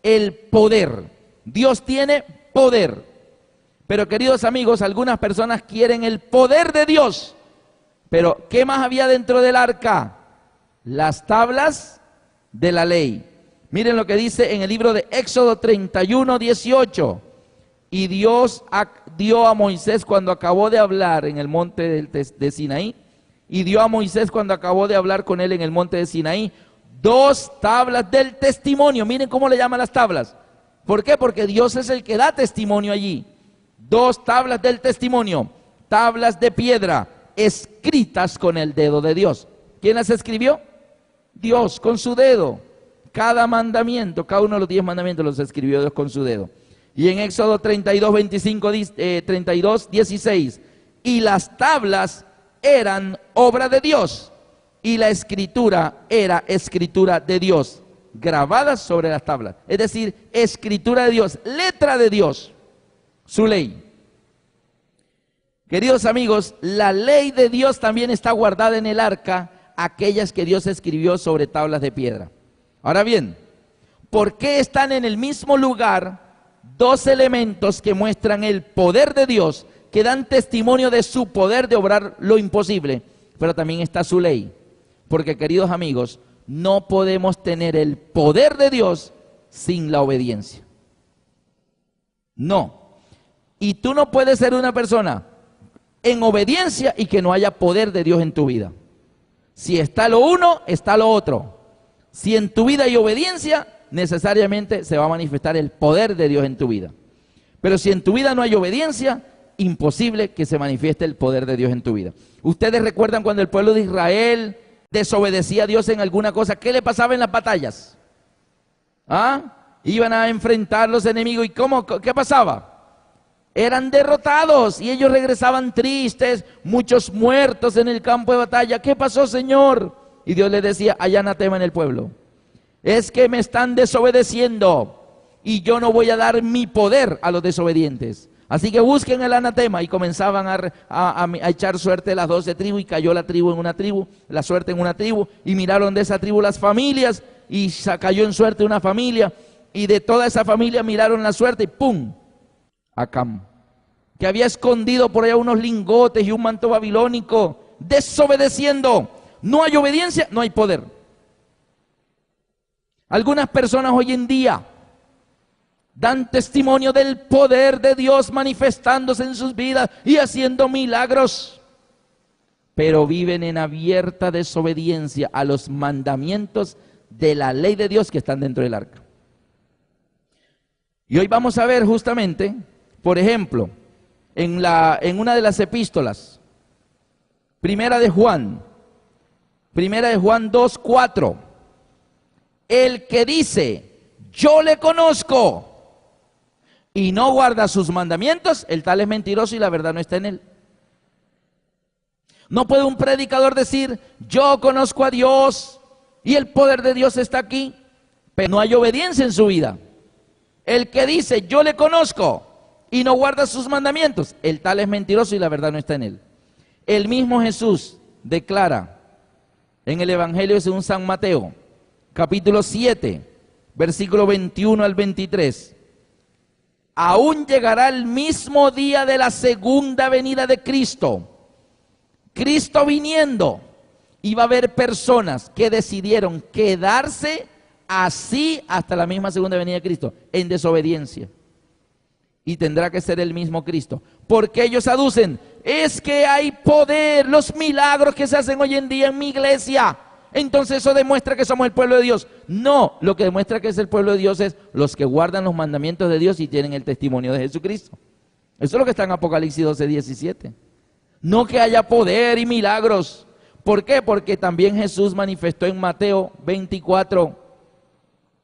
el poder. Dios tiene poder. Pero queridos amigos, algunas personas quieren el poder de Dios. Pero ¿qué más había dentro del arca? Las tablas de la ley. Miren lo que dice en el libro de Éxodo 31, 18. Y Dios dio a Moisés cuando acabó de hablar en el monte de Sinaí, y dio a Moisés cuando acabó de hablar con él en el monte de Sinaí, 2 tablas del testimonio. Miren cómo le llaman las tablas. ¿Por qué? Porque Dios es el que da testimonio allí. 2 tablas del testimonio, tablas de piedra, escritas con el dedo de Dios. ¿Quién las escribió? Dios, con su dedo. Cada mandamiento, cada uno de los 10 mandamientos los escribió Dios con su dedo. Y en Éxodo 32, 25, 32, 16, y las tablas eran obra de Dios, y la escritura era escritura de Dios, grabadas sobre las tablas. Es decir, escritura de Dios, letra de Dios, su ley. Queridos amigos, la ley de Dios también está guardada en el arca, aquellas que Dios escribió sobre tablas de piedra. Ahora bien, ¿por qué están en el mismo lugar 2 elementos que muestran el poder de Dios, que dan testimonio de su poder de obrar lo imposible? Pero también está su ley. Porque, queridos amigos, no podemos tener el poder de Dios sin la obediencia. No. Y tú no puedes ser una persona en obediencia y que no haya poder de Dios en tu vida. Si está lo uno, está lo otro. Si en tu vida hay obediencia, necesariamente se va a manifestar el poder de Dios en tu vida. Pero si en tu vida no hay obediencia, imposible que se manifieste el poder de Dios en tu vida. ¿Ustedes recuerdan cuando el pueblo de Israel desobedecía a Dios en alguna cosa? ¿Qué le pasaba en las batallas? ¿Ah? Iban a enfrentar los enemigos y ¿qué pasaba? Eran derrotados y ellos regresaban tristes, muchos muertos en el campo de batalla. ¿Qué pasó, Señor? Y Dios les decía: hay anatema en el pueblo. Es que me están desobedeciendo y yo no voy a dar mi poder a los desobedientes. Así que busquen el anatema. Y comenzaban a echar suerte las 12 tribus, y cayó la tribu en una tribu, la suerte en una tribu, y miraron de esa tribu las familias, y cayó en suerte una familia, y de toda esa familia miraron la suerte, y ¡pum! Acam, que había escondido por allá unos lingotes y un manto babilónico, desobedeciendo. No hay obediencia, no hay poder. Algunas personas hoy en día dan testimonio del poder de Dios manifestándose en sus vidas y haciendo milagros, pero viven en abierta desobediencia a los mandamientos de la ley de Dios que están dentro del arca. Y hoy vamos a ver justamente, por ejemplo, en una de las epístolas, Primera de Juan 2:4, el que dice: yo le conozco, y no guarda sus mandamientos, el tal es mentiroso y la verdad no está en él. No puede un predicador decir: yo conozco a Dios y el poder de Dios está aquí, pero no hay obediencia en su vida. El que dice: yo le conozco, y no guarda sus mandamientos, el tal es mentiroso y la verdad no está en él. El mismo Jesús declara en el Evangelio según San Mateo, capítulo 7, versículo 21 al 23. Aún llegará el mismo día de la segunda venida de Cristo. Cristo viniendo, y va a haber personas que decidieron quedarse así hasta la misma segunda venida de Cristo, en desobediencia. Y tendrá que ser el mismo Cristo, porque ellos aducen: es que hay poder, los milagros que se hacen hoy en día en mi iglesia, entonces eso demuestra que somos el pueblo de Dios. No, lo que demuestra que es el pueblo de Dios es los que guardan los mandamientos de Dios y tienen el testimonio de Jesucristo. Eso es lo que está en Apocalipsis 12, 17. No que haya poder y milagros. ¿Por qué? Porque también Jesús manifestó en Mateo 24: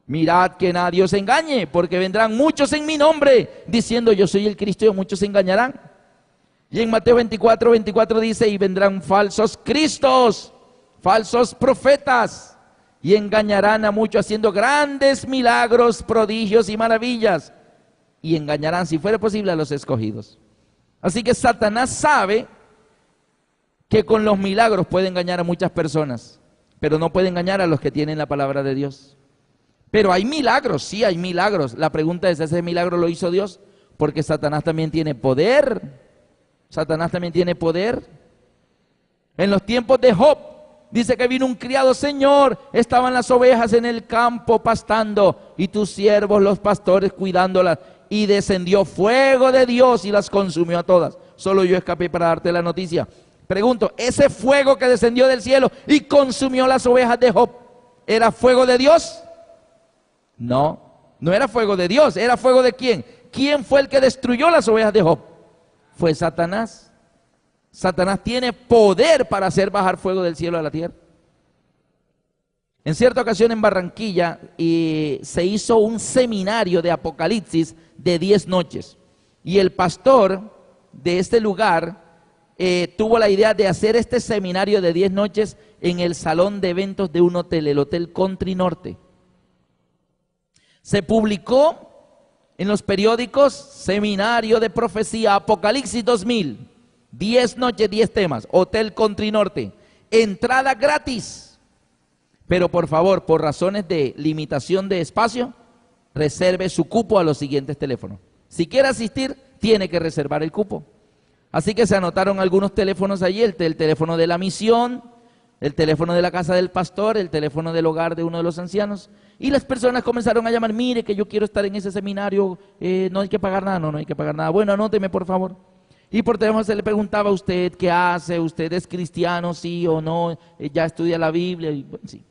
mirad que nadie os engañe, porque vendrán muchos en mi nombre, diciendo: yo soy el Cristo, y muchos se engañarán. Y en Mateo 24:24 dice, y vendrán falsos cristos, falsos profetas, y engañarán a muchos haciendo grandes milagros, prodigios y maravillas. Y engañarán, si fuera posible, a los escogidos. Así que Satanás sabe que con los milagros puede engañar a muchas personas, pero no puede engañar a los que tienen la palabra de Dios. Pero hay milagros, sí hay milagros. La pregunta es, ¿ese milagro lo hizo Dios? Porque Satanás también tiene poder. Satanás también tiene poder. En los tiempos de Job, dice que vino un criado: Señor, estaban las ovejas en el campo pastando, y tus siervos los pastores cuidándolas, y descendió fuego de Dios y las consumió a todas. Solo yo escapé para darte la noticia. Pregunto, ¿ese fuego que descendió del cielo y consumió las ovejas de Job, era fuego de Dios? No, no era fuego de Dios. ¿Era fuego de quién? ¿Quién fue el que destruyó las ovejas de Job? Fue Satanás. Satanás tiene poder para hacer bajar fuego del cielo a la tierra. En cierta ocasión en Barranquilla se hizo un seminario de Apocalipsis de 10 noches. Y el pastor de este lugar tuvo la idea de hacer este seminario de 10 noches en el salón de eventos de un hotel, el Hotel Country Norte. Se publicó en los periódicos: Seminario de Profecía Apocalipsis 2000, 10 noches, 10 temas, Hotel Country Norte, entrada gratis. Pero por favor, por razones de limitación de espacio, reserve su cupo a los siguientes teléfonos. Si quiere asistir, tiene que reservar el cupo. Así que se anotaron algunos teléfonos allí: el teléfono de la misión, el teléfono de la casa del pastor, el teléfono del hogar de uno de los ancianos. Y las personas comenzaron a llamar: mire que yo quiero estar en ese seminario, no hay que pagar nada. No hay que pagar nada. Bueno, anóteme por favor. Y por teléfono se le preguntaba: a usted, ¿qué hace? ¿Usted es cristiano, sí o no? ¿Ya estudia la Biblia? Y, bueno, sí.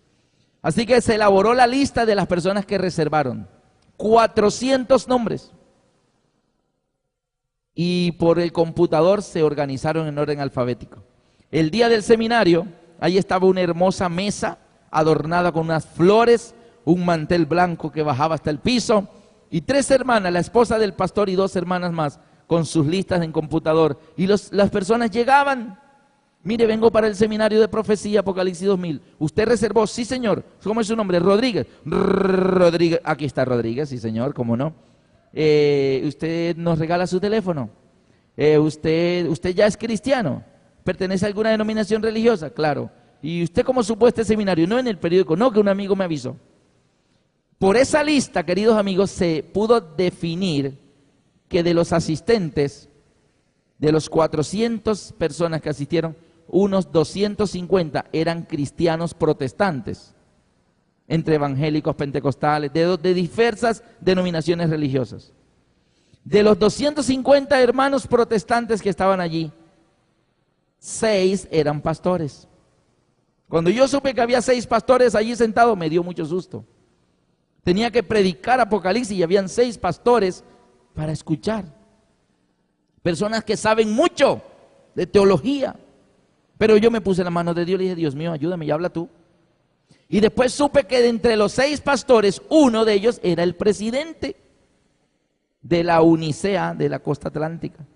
Así que se elaboró la lista de las personas que reservaron. 400 nombres. Y por el computador se organizaron en orden alfabético. El día del seminario, ahí estaba una hermosa mesa adornada con unas flores, un mantel blanco que bajaba hasta el piso, y 3 hermanas, la esposa del pastor y 2 hermanas más, con sus listas en computador. Y las personas llegaban: mire, vengo para el seminario de profecía Apocalipsis 2000. ¿Usted reservó? Sí, señor. ¿Cómo es su nombre? Rodríguez. Rodríguez. Aquí está Rodríguez, sí, señor, ¿cómo no? ¿Usted nos regala su teléfono? ¿Usted ya es cristiano? ¿Pertenece a alguna denominación religiosa? Claro. ¿Y usted cómo supo este seminario? No en el periódico, no, que un amigo me avisó. Por esa lista, queridos amigos, se pudo definir que de los asistentes, de los 400 personas que asistieron, unos 250 eran cristianos protestantes, entre evangélicos, pentecostales, de diversas denominaciones religiosas. De los 250 hermanos protestantes que estaban allí, 6 eran pastores. Cuando yo supe que había 6 pastores allí sentados, me dio mucho susto. Tenía que predicar Apocalipsis y habían 6 pastores para escuchar. Personas que saben mucho de teología. Pero yo me puse en la mano de Dios y le dije: Dios mío, ayúdame y habla tú. Y después supe que de entre los 6 pastores, uno de ellos era el presidente de la Unicea de la Costa Atlántica.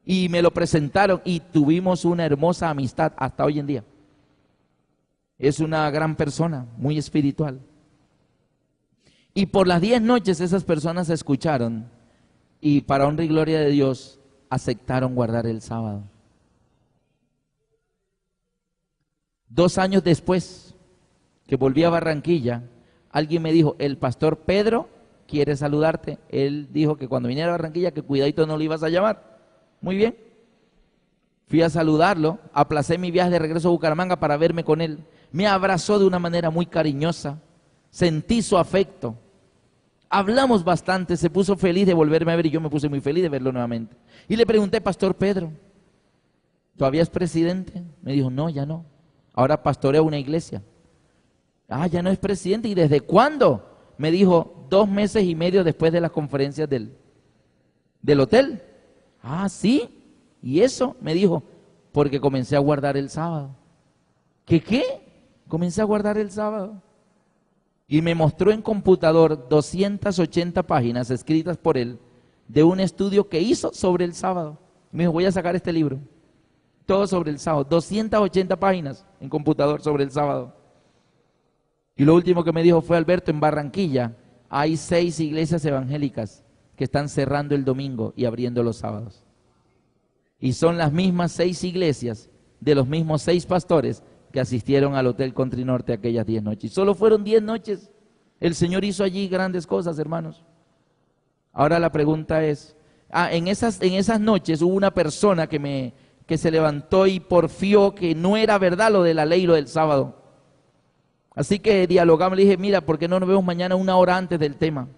Y me lo presentaron y tuvimos una hermosa amistad hasta hoy en día. Es una gran persona, muy espiritual. Y por las 10 noches esas personas escucharon y, para honra y gloria de Dios, aceptaron guardar el sábado. 2 años después que volví a Barranquilla, alguien me dijo: el pastor Pedro quiere saludarte. Él dijo que cuando viniera a Barranquilla, que cuidadito no lo ibas a llamar. Muy bien. Fui a saludarlo, aplacé mi viaje de regreso a Bucaramanga para verme con él. Me abrazó de una manera muy cariñosa, sentí su afecto. Hablamos bastante, se puso feliz de volverme a ver y yo me puse muy feliz de verlo nuevamente. Y le pregunté: pastor Pedro, ¿todavía es presidente? Me dijo: no, ya no. Ahora pastorea una iglesia. Ah, ya no es presidente. ¿Y desde cuándo? Me dijo: 2 meses y medio después de las conferencias del hotel. Ah, sí. ¿Y eso? Me dijo: porque comencé a guardar el sábado. ¿Qué? Comencé a guardar el sábado. Y me mostró en computador 280 páginas escritas por él de un estudio que hizo sobre el sábado. Me dijo, voy a sacar este libro, todo sobre el sábado, 280 páginas en computador sobre el sábado. Y lo último que me dijo fue, Alberto, en Barranquilla hay 6 iglesias evangélicas que están cerrando el domingo y abriendo los sábados. Y son las mismas 6 iglesias de los mismos 6 pastores que asistieron al Hotel Country Norte aquellas 10 noches. Y solo fueron 10 noches. El Señor hizo allí grandes cosas, hermanos. Ahora la pregunta es, en esas noches hubo una persona que se levantó y porfió que no era verdad lo de la ley y lo del sábado. Así que dialogamos, le dije, mira, ¿por qué no nos vemos mañana 1 hora antes del tema?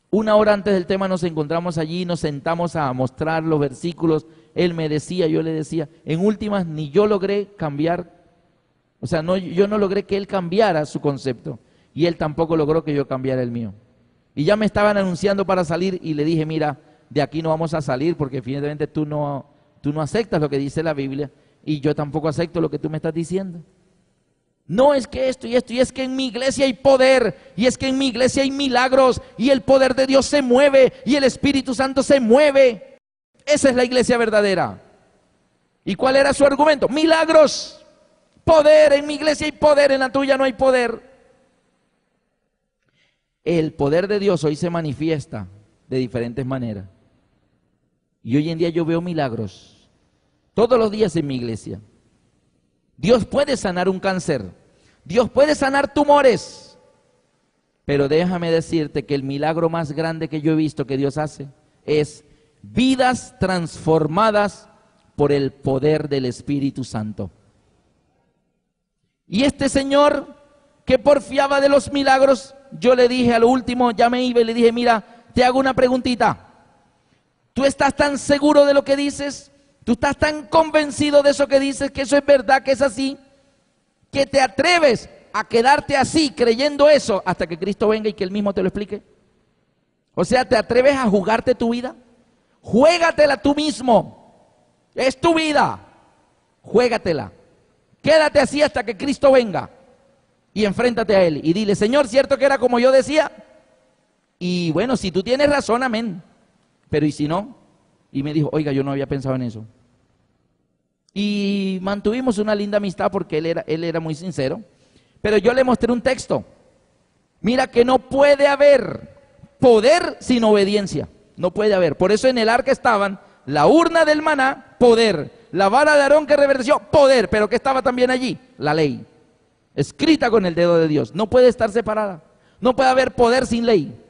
1 hora antes del tema nos encontramos allí, nos sentamos a mostrar los versículos. Él me decía, yo le decía. En últimas, ni yo logré cambiar, o sea, yo no logré que él cambiara su concepto. Y él tampoco logró que yo cambiara el mío. Y ya me estaban anunciando para salir y le dije, mira, de aquí no vamos a salir porque evidentemente tú no aceptas lo que dice la Biblia y yo tampoco acepto lo que tú me estás diciendo. No es que esto y esto, y es que en mi iglesia hay poder, y es que en mi iglesia hay milagros, y el poder de Dios se mueve, y el Espíritu Santo se mueve. Esa es la iglesia verdadera. ¿Y cuál era su argumento? Milagros, poder, en mi iglesia hay poder, en la tuya no hay poder. El poder de Dios hoy se manifiesta de diferentes maneras. Y hoy en día yo veo milagros todos los días en mi iglesia. Dios puede sanar un cáncer, Dios puede sanar tumores, pero déjame decirte que el milagro más grande que yo he visto que Dios hace es vidas transformadas por el poder del Espíritu Santo. Y este señor que porfiaba de los milagros, yo le dije a lo último, ya me iba y le dije, mira, te hago una preguntita. ¿Tú estás tan seguro de lo que dices? ¿Tú estás tan convencido de eso que dices, que eso es verdad, que es así, que te atreves a quedarte así, creyendo eso, hasta que Cristo venga y que Él mismo te lo explique? O sea, ¿te atreves a jugarte tu vida? Juégatela tú mismo. Es tu vida. Juégatela. Quédate así hasta que Cristo venga y enfréntate a Él y dile, Señor, ¿cierto que era como yo decía? Y bueno, si tú tienes razón, amén. Pero ¿y si no? Y me dijo, oiga, yo no había pensado en eso. Y mantuvimos una linda amistad porque él era muy sincero. Pero yo le mostré un texto. Mira que no puede haber poder sin obediencia. No puede haber. Por eso en el arca estaban la urna del maná, poder. La vara de Aarón que reverdeció, poder. Pero ¿qué estaba también allí? La ley. Escrita con el dedo de Dios. No puede estar separada. No puede haber poder sin ley.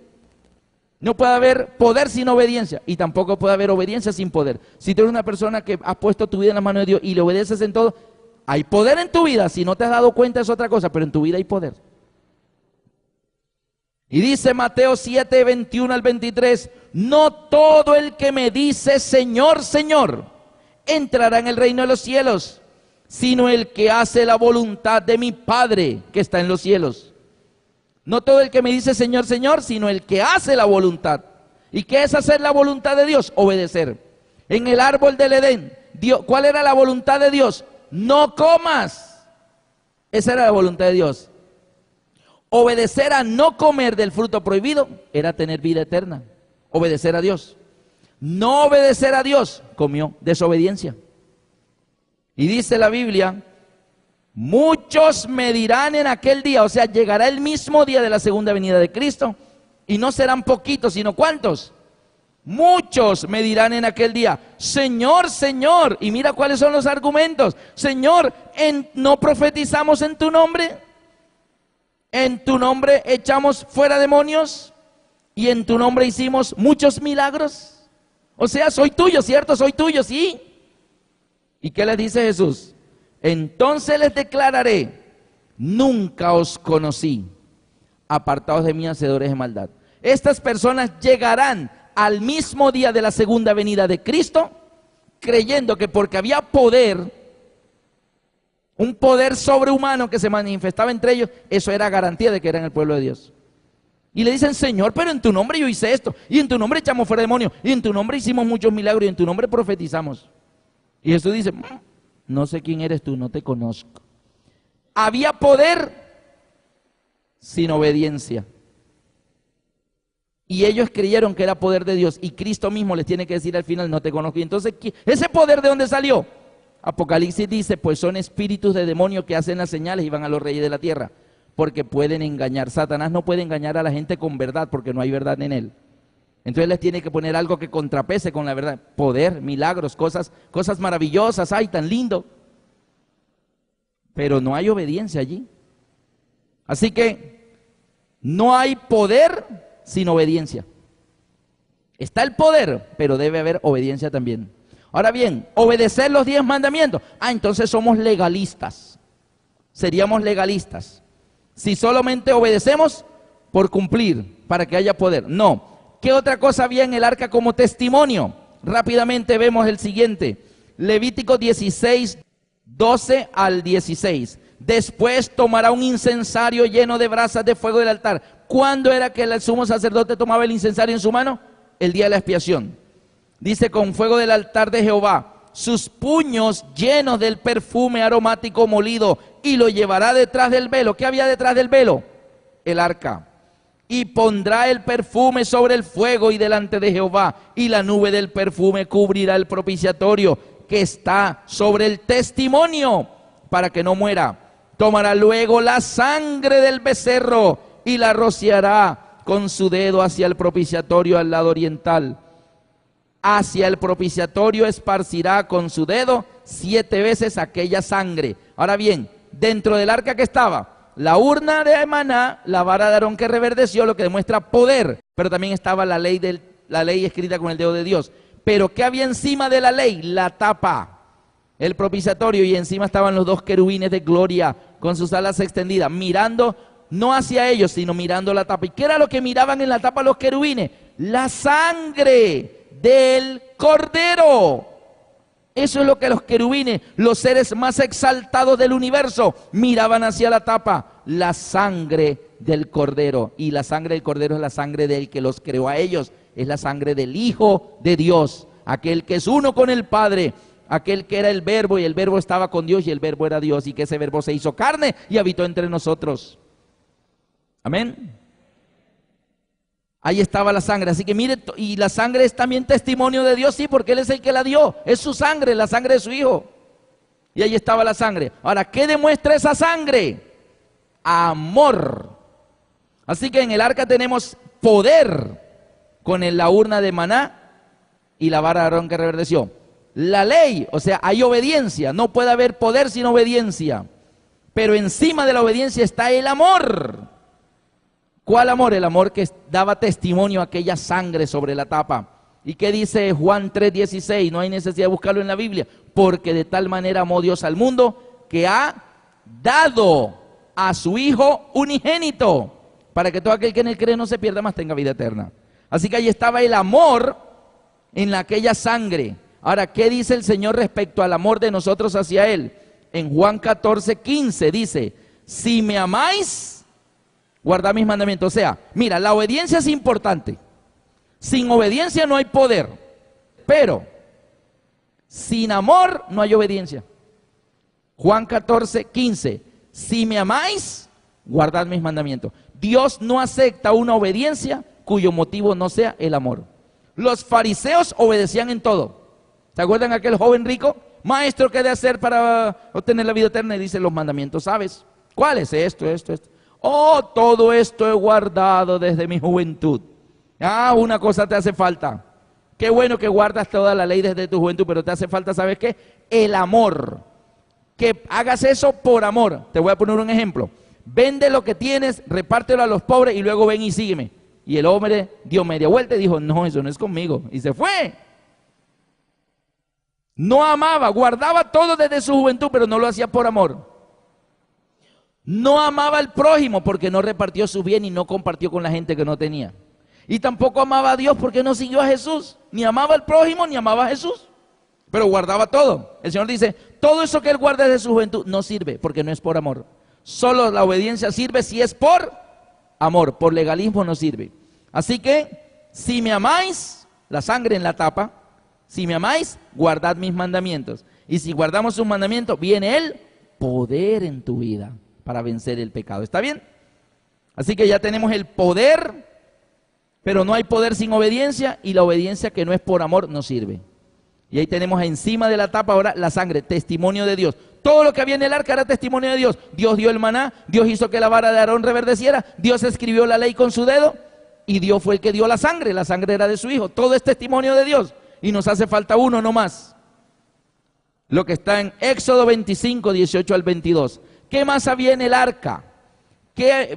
No puede haber poder sin obediencia y tampoco puede haber obediencia sin poder. Si tú eres una persona que has puesto tu vida en la mano de Dios y le obedeces en todo, hay poder en tu vida. Si no te has dado cuenta es otra cosa, pero en tu vida hay poder. Y dice Mateo 7, 21 al 23, no todo el que me dice Señor, Señor, entrará en el reino de los cielos, sino el que hace la voluntad de mi Padre que está en los cielos. No todo el que me dice Señor, Señor, sino el que hace la voluntad. ¿Y qué es hacer la voluntad de Dios? Obedecer. En el árbol del Edén, ¿cuál era la voluntad de Dios? No comas. Esa era la voluntad de Dios. Obedecer a no comer del fruto prohibido era tener vida eterna. Obedecer a Dios. No obedecer a Dios, comió desobediencia. Y dice la Biblia, muchos me dirán en aquel día, o sea, llegará el mismo día de la segunda venida de Cristo, y no serán poquitos, sino ¿cuántos? Muchos me dirán en aquel día, Señor, Señor, y mira cuáles son los argumentos. Señor, ¿no profetizamos en tu nombre? ¿En tu nombre echamos fuera demonios? ¿Y en tu nombre hicimos muchos milagros? O sea, soy tuyo, ¿cierto? Soy tuyo, sí. ¿Y qué les dice Jesús? Entonces les declararé, nunca os conocí, apartados de mí, hacedores de maldad. Estas personas llegarán al mismo día de la segunda venida de Cristo, creyendo que porque había poder, un poder sobrehumano que se manifestaba entre ellos, eso era garantía de que eran el pueblo de Dios. Y le dicen, Señor, pero en tu nombre yo hice esto, y en tu nombre echamos fuera demonios, y en tu nombre hicimos muchos milagros, y en tu nombre profetizamos. Y Jesús dice, no sé quién eres tú, no te conozco. Había poder sin obediencia. Y ellos creyeron que era poder de Dios. Y Cristo mismo les tiene que decir al final, no te conozco. Y entonces, ¿ese poder de dónde salió? Apocalipsis dice, pues son espíritus de demonios que hacen las señales y van a los reyes de la tierra. Porque pueden engañar. Satanás no puede engañar a la gente con verdad porque no hay verdad en él. Entonces les tiene que poner algo que contrapese con la verdad. Poder, milagros, cosas maravillosas. ¡Ay, tan lindo! Pero no hay obediencia allí. Así que no hay poder sin obediencia. Está el poder, pero debe haber obediencia también. Ahora bien, obedecer los 10 mandamientos. Entonces somos legalistas. Seríamos legalistas. Si solamente obedecemos por cumplir, para que haya poder. No. ¿Qué otra cosa había en el arca como testimonio? Rápidamente vemos el siguiente. Levítico 16, 12 al 16. Después tomará un incensario lleno de brasas de fuego del altar. ¿Cuándo era que el sumo sacerdote tomaba el incensario en su mano? El día de la expiación. Dice, con fuego del altar de Jehová, sus puños llenos del perfume aromático molido, y lo llevará detrás del velo. ¿Qué había detrás del velo? El arca. Y pondrá el perfume sobre el fuego y delante de Jehová, y la nube del perfume cubrirá el propiciatorio que está sobre el testimonio, para que no muera. Tomará luego la sangre del becerro y la rociará con su dedo hacia el propiciatorio al lado oriental. Hacia el propiciatorio esparcirá con su dedo 7 veces aquella sangre. Ahora bien, dentro del arca que estaba la urna de maná, la vara de Aarón que reverdeció, lo que demuestra poder, pero también estaba la ley escrita con el dedo de Dios. Pero ¿qué había encima de la ley? La tapa, el propiciatorio, y encima estaban los 2 querubines de gloria con sus alas extendidas, mirando no hacia ellos, sino mirando la tapa. ¿Y qué era lo que miraban en la tapa los querubines? La sangre del Cordero. Eso es lo que los querubines, los seres más exaltados del universo, miraban hacia la tapa, la sangre del Cordero. Y la sangre del Cordero es la sangre del que los creó a ellos, es la sangre del Hijo de Dios, aquel que es uno con el Padre, aquel que era el Verbo, y el Verbo estaba con Dios, y el Verbo era Dios, y que ese Verbo se hizo carne y habitó entre nosotros. Amén. Ahí estaba la sangre. Así que mire, y la sangre es también testimonio de Dios, sí, porque Él es el que la dio. Es su sangre, la sangre de su Hijo. Y ahí estaba la sangre. Ahora, ¿qué demuestra esa sangre? Amor. Así que en el arca tenemos poder con la urna de maná y la vara de Aarón que reverdeció. La ley, o sea, hay obediencia. No puede haber poder sin obediencia. Pero encima de la obediencia está el amor. ¿Cuál amor? El amor que daba testimonio a aquella sangre sobre la tapa. ¿Y qué dice Juan 3:16? No hay necesidad de buscarlo en la Biblia. Porque de tal manera amó Dios al mundo que ha dado a su Hijo unigénito, para que todo aquel que en él cree no se pierda, mas tenga vida eterna. Así que ahí estaba el amor en aquella sangre. Ahora, ¿qué dice el Señor respecto al amor de nosotros hacia Él? En Juan 14:15 dice, si me amáis, guardad mis mandamientos. O sea, mira, la obediencia es importante. Sin obediencia no hay poder. Pero sin amor no hay obediencia. Juan 14:15. Si me amáis, guardad mis mandamientos. Dios no acepta una obediencia cuyo motivo no sea el amor. Los fariseos obedecían en todo. ¿Se acuerdan aquel joven rico? Maestro, ¿qué he de hacer para obtener la vida eterna? Y dice, los mandamientos, ¿sabes? ¿Cuál es esto? Oh, todo esto he guardado desde mi juventud. Una cosa te hace falta. Qué bueno que guardas toda la ley desde tu juventud, pero te hace falta, ¿sabes qué? El amor. Que hagas eso por amor. Te voy a poner un ejemplo. Vende lo que tienes, repártelo a los pobres y luego ven y sígueme. Y el hombre dio media vuelta y dijo, no, eso no es conmigo. Y se fue. No amaba, guardaba todo desde su juventud, pero no lo hacía por amor. No amaba al prójimo porque no repartió su bien y no compartió con la gente que no tenía. Y tampoco amaba a Dios porque no siguió a Jesús. Ni amaba al prójimo ni amaba a Jesús. Pero guardaba todo. El Señor dice, todo eso que él guarda desde su juventud no sirve porque no es por amor. Solo la obediencia sirve si es por amor. Por legalismo no sirve. Así que, si me amáis, la sangre en la tapa, si me amáis, guardad mis mandamientos. Y si guardamos sus mandamientos, viene el poder en tu vida para vencer el pecado. ¿Está bien? Así que ya tenemos el poder Pero no hay poder sin obediencia, y la obediencia que no es por amor no sirve. Y ahí tenemos encima de la tapa ahora la sangre, testimonio de Dios. Todo lo que había en el arca era testimonio de Dios. Dios dio el maná, Dios hizo que la vara de Aarón reverdeciera, Dios escribió la ley con su dedo, y Dios fue el que dio la sangre era de su hijo. Todo es testimonio de Dios, y nos hace falta uno nomás. Lo que está en Éxodo 25, 18 al 22. ¿Qué más había en el arca?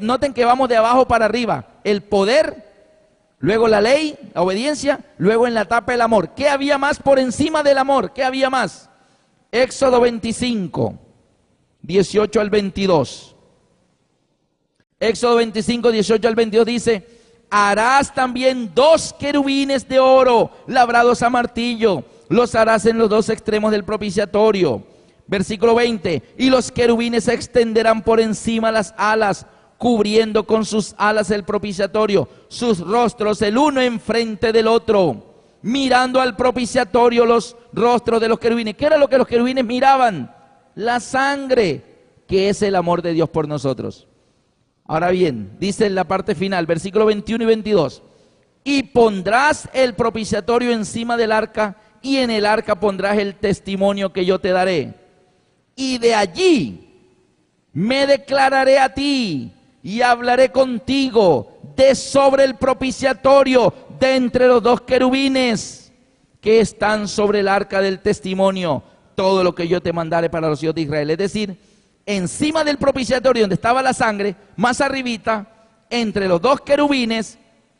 Noten que vamos de abajo para arriba. El poder, luego la ley, la obediencia, luego en la tapa el amor. ¿Qué había más por encima del amor? ¿Qué había más? Éxodo 25, 18 al 22. Éxodo 25, 18 al 22 dice: harás también 2 querubines de oro labrados a martillo, los harás en los 2 extremos del propiciatorio. Versículo 20, y los querubines se extenderán por encima las alas, cubriendo con sus alas el propiciatorio, sus rostros el uno enfrente del otro, mirando al propiciatorio los rostros de los querubines. ¿Qué era lo que los querubines miraban? La sangre, que es el amor de Dios por nosotros. Ahora bien, dice en la parte final, versículo 21 y 22, y pondrás el propiciatorio encima del arca, y en el arca pondrás el testimonio que yo te daré. Y de allí me declararé a ti y hablaré contigo de sobre el propiciatorio, de entre los 2 querubines que están sobre el arca del testimonio, todo lo que yo te mandaré para los hijos de Israel. Es decir, encima del propiciatorio donde estaba la sangre, más arribita, entre los 2 querubines,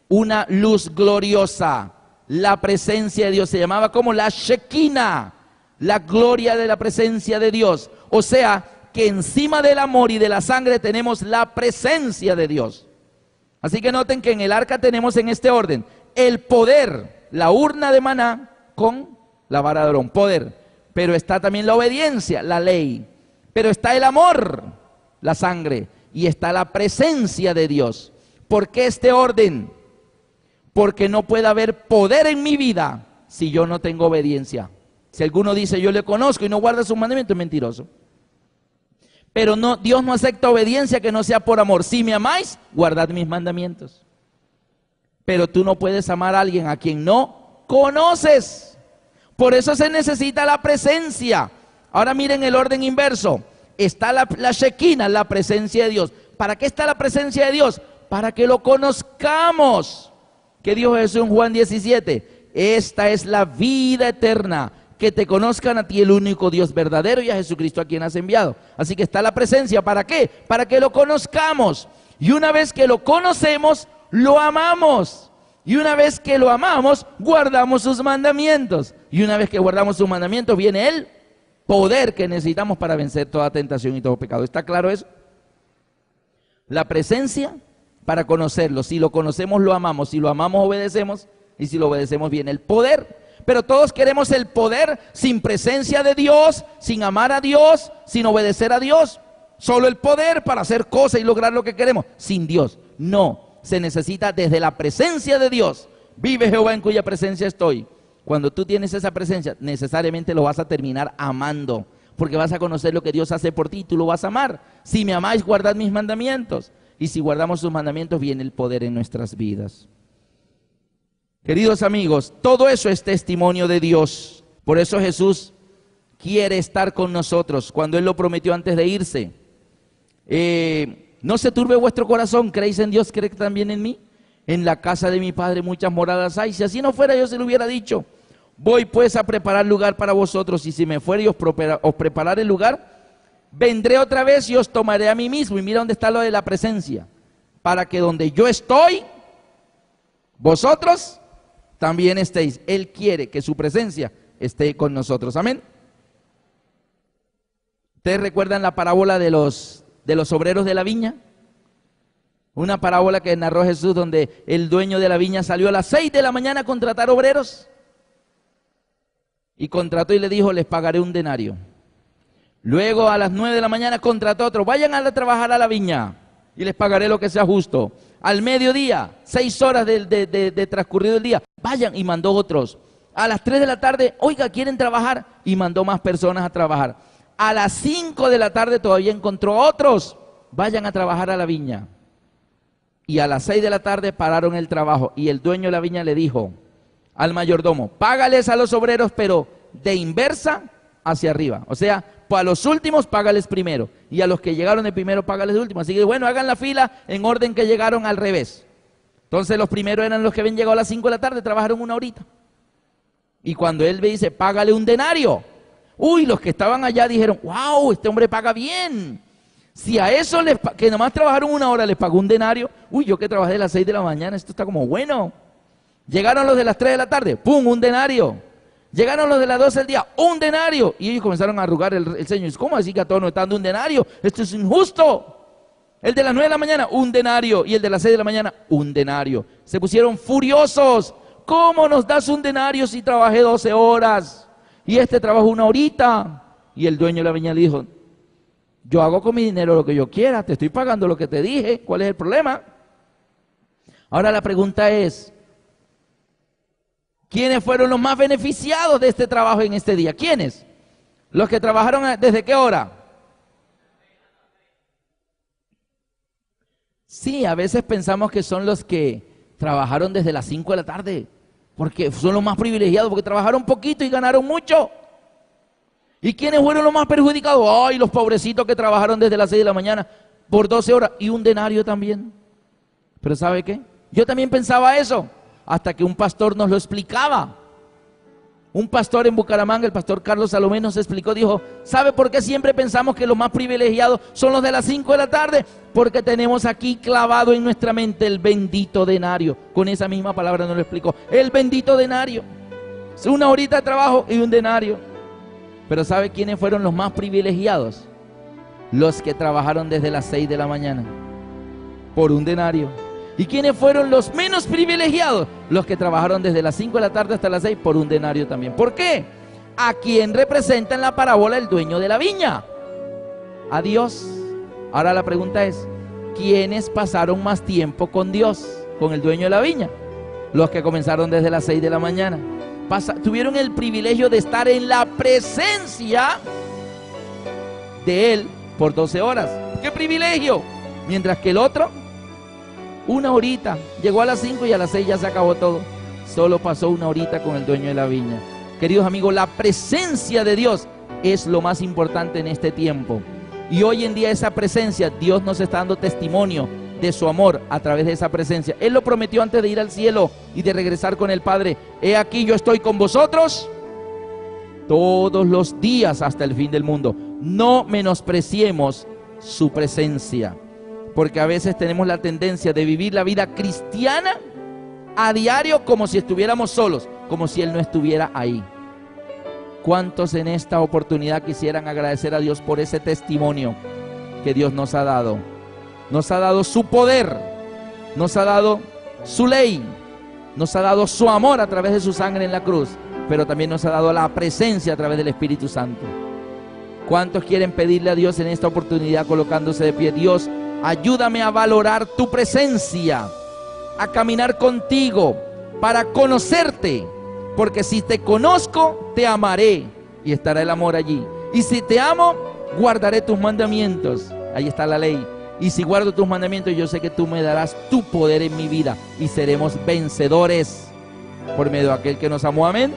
una luz gloriosa, la presencia de Dios. Se llamaba como la Shekinah, la gloria de la presencia de Dios. O sea, que encima del amor y de la sangre tenemos la presencia de Dios. Así que noten que en el arca tenemos en este orden el poder, la urna de maná con la vara de Aarón, poder. Pero está también la obediencia, la ley. Pero está el amor, la sangre. Y está la presencia de Dios. ¿Por qué este orden? Porque no puede haber poder en mi vida si yo no tengo obediencia. Si alguno dice yo le conozco y no guarda sus mandamientos, es mentiroso. Pero no, Dios no acepta obediencia que no sea por amor. Si me amáis, guardad mis mandamientos. Pero tú no puedes amar a alguien a quien no conoces. Por eso se necesita la presencia. Ahora miren el orden inverso. Está la Shekinah, la presencia de Dios. ¿Para qué está la presencia de Dios? Para que lo conozcamos. ¿Qué dijo Jesús en Juan 17? Esta es la vida eterna, que te conozcan a ti, el único Dios verdadero, y a Jesucristo a quien has enviado. Así que está la presencia. ¿Para qué? Para que lo conozcamos. Y una vez que lo conocemos, lo amamos. Y una vez que lo amamos, guardamos sus mandamientos. Y una vez que guardamos sus mandamientos, viene el poder que necesitamos para vencer toda tentación y todo pecado. ¿Está claro eso? La presencia para conocerlo. Si lo conocemos, lo amamos. Si lo amamos, obedecemos. Y si lo obedecemos, viene el poder. Pero todos queremos el poder sin presencia de Dios, sin amar a Dios, sin obedecer a Dios. Solo el poder para hacer cosas y lograr lo que queremos, sin Dios. No, se necesita desde la presencia de Dios. Vive Jehová en cuya presencia estoy. Cuando tú tienes esa presencia, necesariamente lo vas a terminar amando, porque vas a conocer lo que Dios hace por ti y tú lo vas a amar. Si me amáis, guardad mis mandamientos. Y si guardamos sus mandamientos, viene el poder en nuestras vidas. Queridos amigos, todo eso es testimonio de Dios. Por eso Jesús quiere estar con nosotros cuando Él lo prometió antes de irse. No se turbe vuestro corazón, creéis en Dios, creed también en mí. En la casa de mi Padre muchas moradas hay. Si así no fuera, yo se lo hubiera dicho. Voy pues a preparar lugar para vosotros, y si me fuere y os prepararé el lugar, vendré otra vez y os tomaré a mí mismo. Y mira dónde está lo de la presencia. Para que donde yo estoy, vosotros también estéis. Él quiere que su presencia esté con nosotros. Amén. ¿Ustedes recuerdan la parábola de los obreros de la viña? Una parábola que narró Jesús, donde el dueño de la viña salió a las 6 de la mañana a contratar obreros. Y contrató y le dijo, les pagaré 1 denario. Luego a las 9 de la mañana contrató otro, vayan a trabajar a la viña y les pagaré lo que sea justo. Al mediodía, 6 horas de transcurrido el día, vayan, y mandó otros. A las 3 de la tarde, oiga, ¿quieren trabajar? Y mandó más personas a trabajar. A las 5 de la tarde todavía encontró otros, vayan a trabajar a la viña. Y a las 6 de la tarde pararon el trabajo y el dueño de la viña le dijo al mayordomo: págales a los obreros, pero de inversa hacia arriba. O sea, a los últimos págales primero y a los que llegaron de primero págales de último. Así que bueno, hagan la fila en orden que llegaron al revés. Entonces los primeros eran los que habían llegado a las 5 de la tarde, trabajaron 1 horita. Y cuando él me dice: págale un denario. Uy, los que estaban allá dijeron: wow, este hombre paga bien. Si a eso que nomás trabajaron 1 hora les pagó un denario, uy, yo que trabajé a las 6 de la mañana, esto está como bueno. Llegaron los de las 3 de la tarde, pum, un denario. Llegaron los de las 12 del día, un denario. Y ellos comenzaron a arrugar el ceño. ¿Cómo así que a todos nos están dando un denario? Esto es injusto. El de las 9 de la mañana, un denario. Y el de las 6 de la mañana, un denario. Se pusieron furiosos. ¿Cómo nos das un denario si trabajé 12 horas? Y este trabajó 1 horita. Y el dueño de la viña le dijo: yo hago con mi dinero lo que yo quiera, te estoy pagando lo que te dije, ¿cuál es el problema? Ahora la pregunta es: ¿quiénes fueron los más beneficiados de este trabajo en este día? ¿Quiénes? Los que trabajaron ¿desde qué hora? Sí, a veces pensamos que son los que trabajaron desde las 5 de la tarde, porque son los más privilegiados, porque trabajaron poquito y ganaron mucho. ¿Y quiénes fueron los más perjudicados? Ay, los pobrecitos que trabajaron desde las 6 de la mañana por 12 horas y un denario también. Pero ¿sabe qué? Yo también pensaba eso, hasta que un pastor nos lo explicaba. Un pastor en Bucaramanga, el pastor Carlos Salomé, nos explicó, dijo: ¿sabe por qué siempre pensamos que los más privilegiados son los de las 5 de la tarde? Porque tenemos aquí clavado en nuestra mente el bendito denario. Con esa misma palabra nos lo explicó, el bendito denario. Es 1 horita de trabajo y un denario. Pero ¿sabe quiénes fueron los más privilegiados? Los que trabajaron desde las 6 de la mañana por un denario. ¿Y quiénes fueron los menos privilegiados? Los que trabajaron desde las 5 de la tarde hasta las 6 por un denario también. ¿Por qué? ¿A quién representa en la parábola el dueño de la viña? A Dios. Ahora la pregunta es: ¿quiénes pasaron más tiempo con Dios, con el dueño de la viña? Los que comenzaron desde las 6 de la mañana. Tuvieron el privilegio de estar en la presencia de Él por 12 horas. ¡Qué privilegio! Mientras que el otro, 1 horita, llegó a las 5 y a las 6 ya se acabó todo. Solo pasó 1 horita con el dueño de la viña. Queridos amigos, la presencia de Dios es lo más importante en este tiempo. Y hoy en día esa presencia, Dios nos está dando testimonio de su amor a través de esa presencia. Él lo prometió antes de ir al cielo y de regresar con el Padre: he aquí yo estoy con vosotros todos los días hasta el fin del mundo. No menospreciemos su presencia, porque a veces tenemos la tendencia de vivir la vida cristiana a diario como si estuviéramos solos, como si Él no estuviera ahí. ¿Cuántos en esta oportunidad quisieran agradecer a Dios por ese testimonio que Dios nos ha dado? Nos ha dado su poder, nos ha dado su ley, nos ha dado su amor a través de su sangre en la cruz, pero también nos ha dado la presencia a través del Espíritu Santo. ¿Cuántos quieren pedirle a Dios en esta oportunidad colocándose de pie? Dios, ayúdame a valorar tu presencia, a caminar contigo para conocerte, porque si te conozco, te amaré y estará el amor allí. Y si te amo, guardaré tus mandamientos. Ahí está la ley. Y si guardo tus mandamientos, yo sé que tú me darás tu poder en mi vida y seremos vencedores por medio de aquel que nos amó. Amén.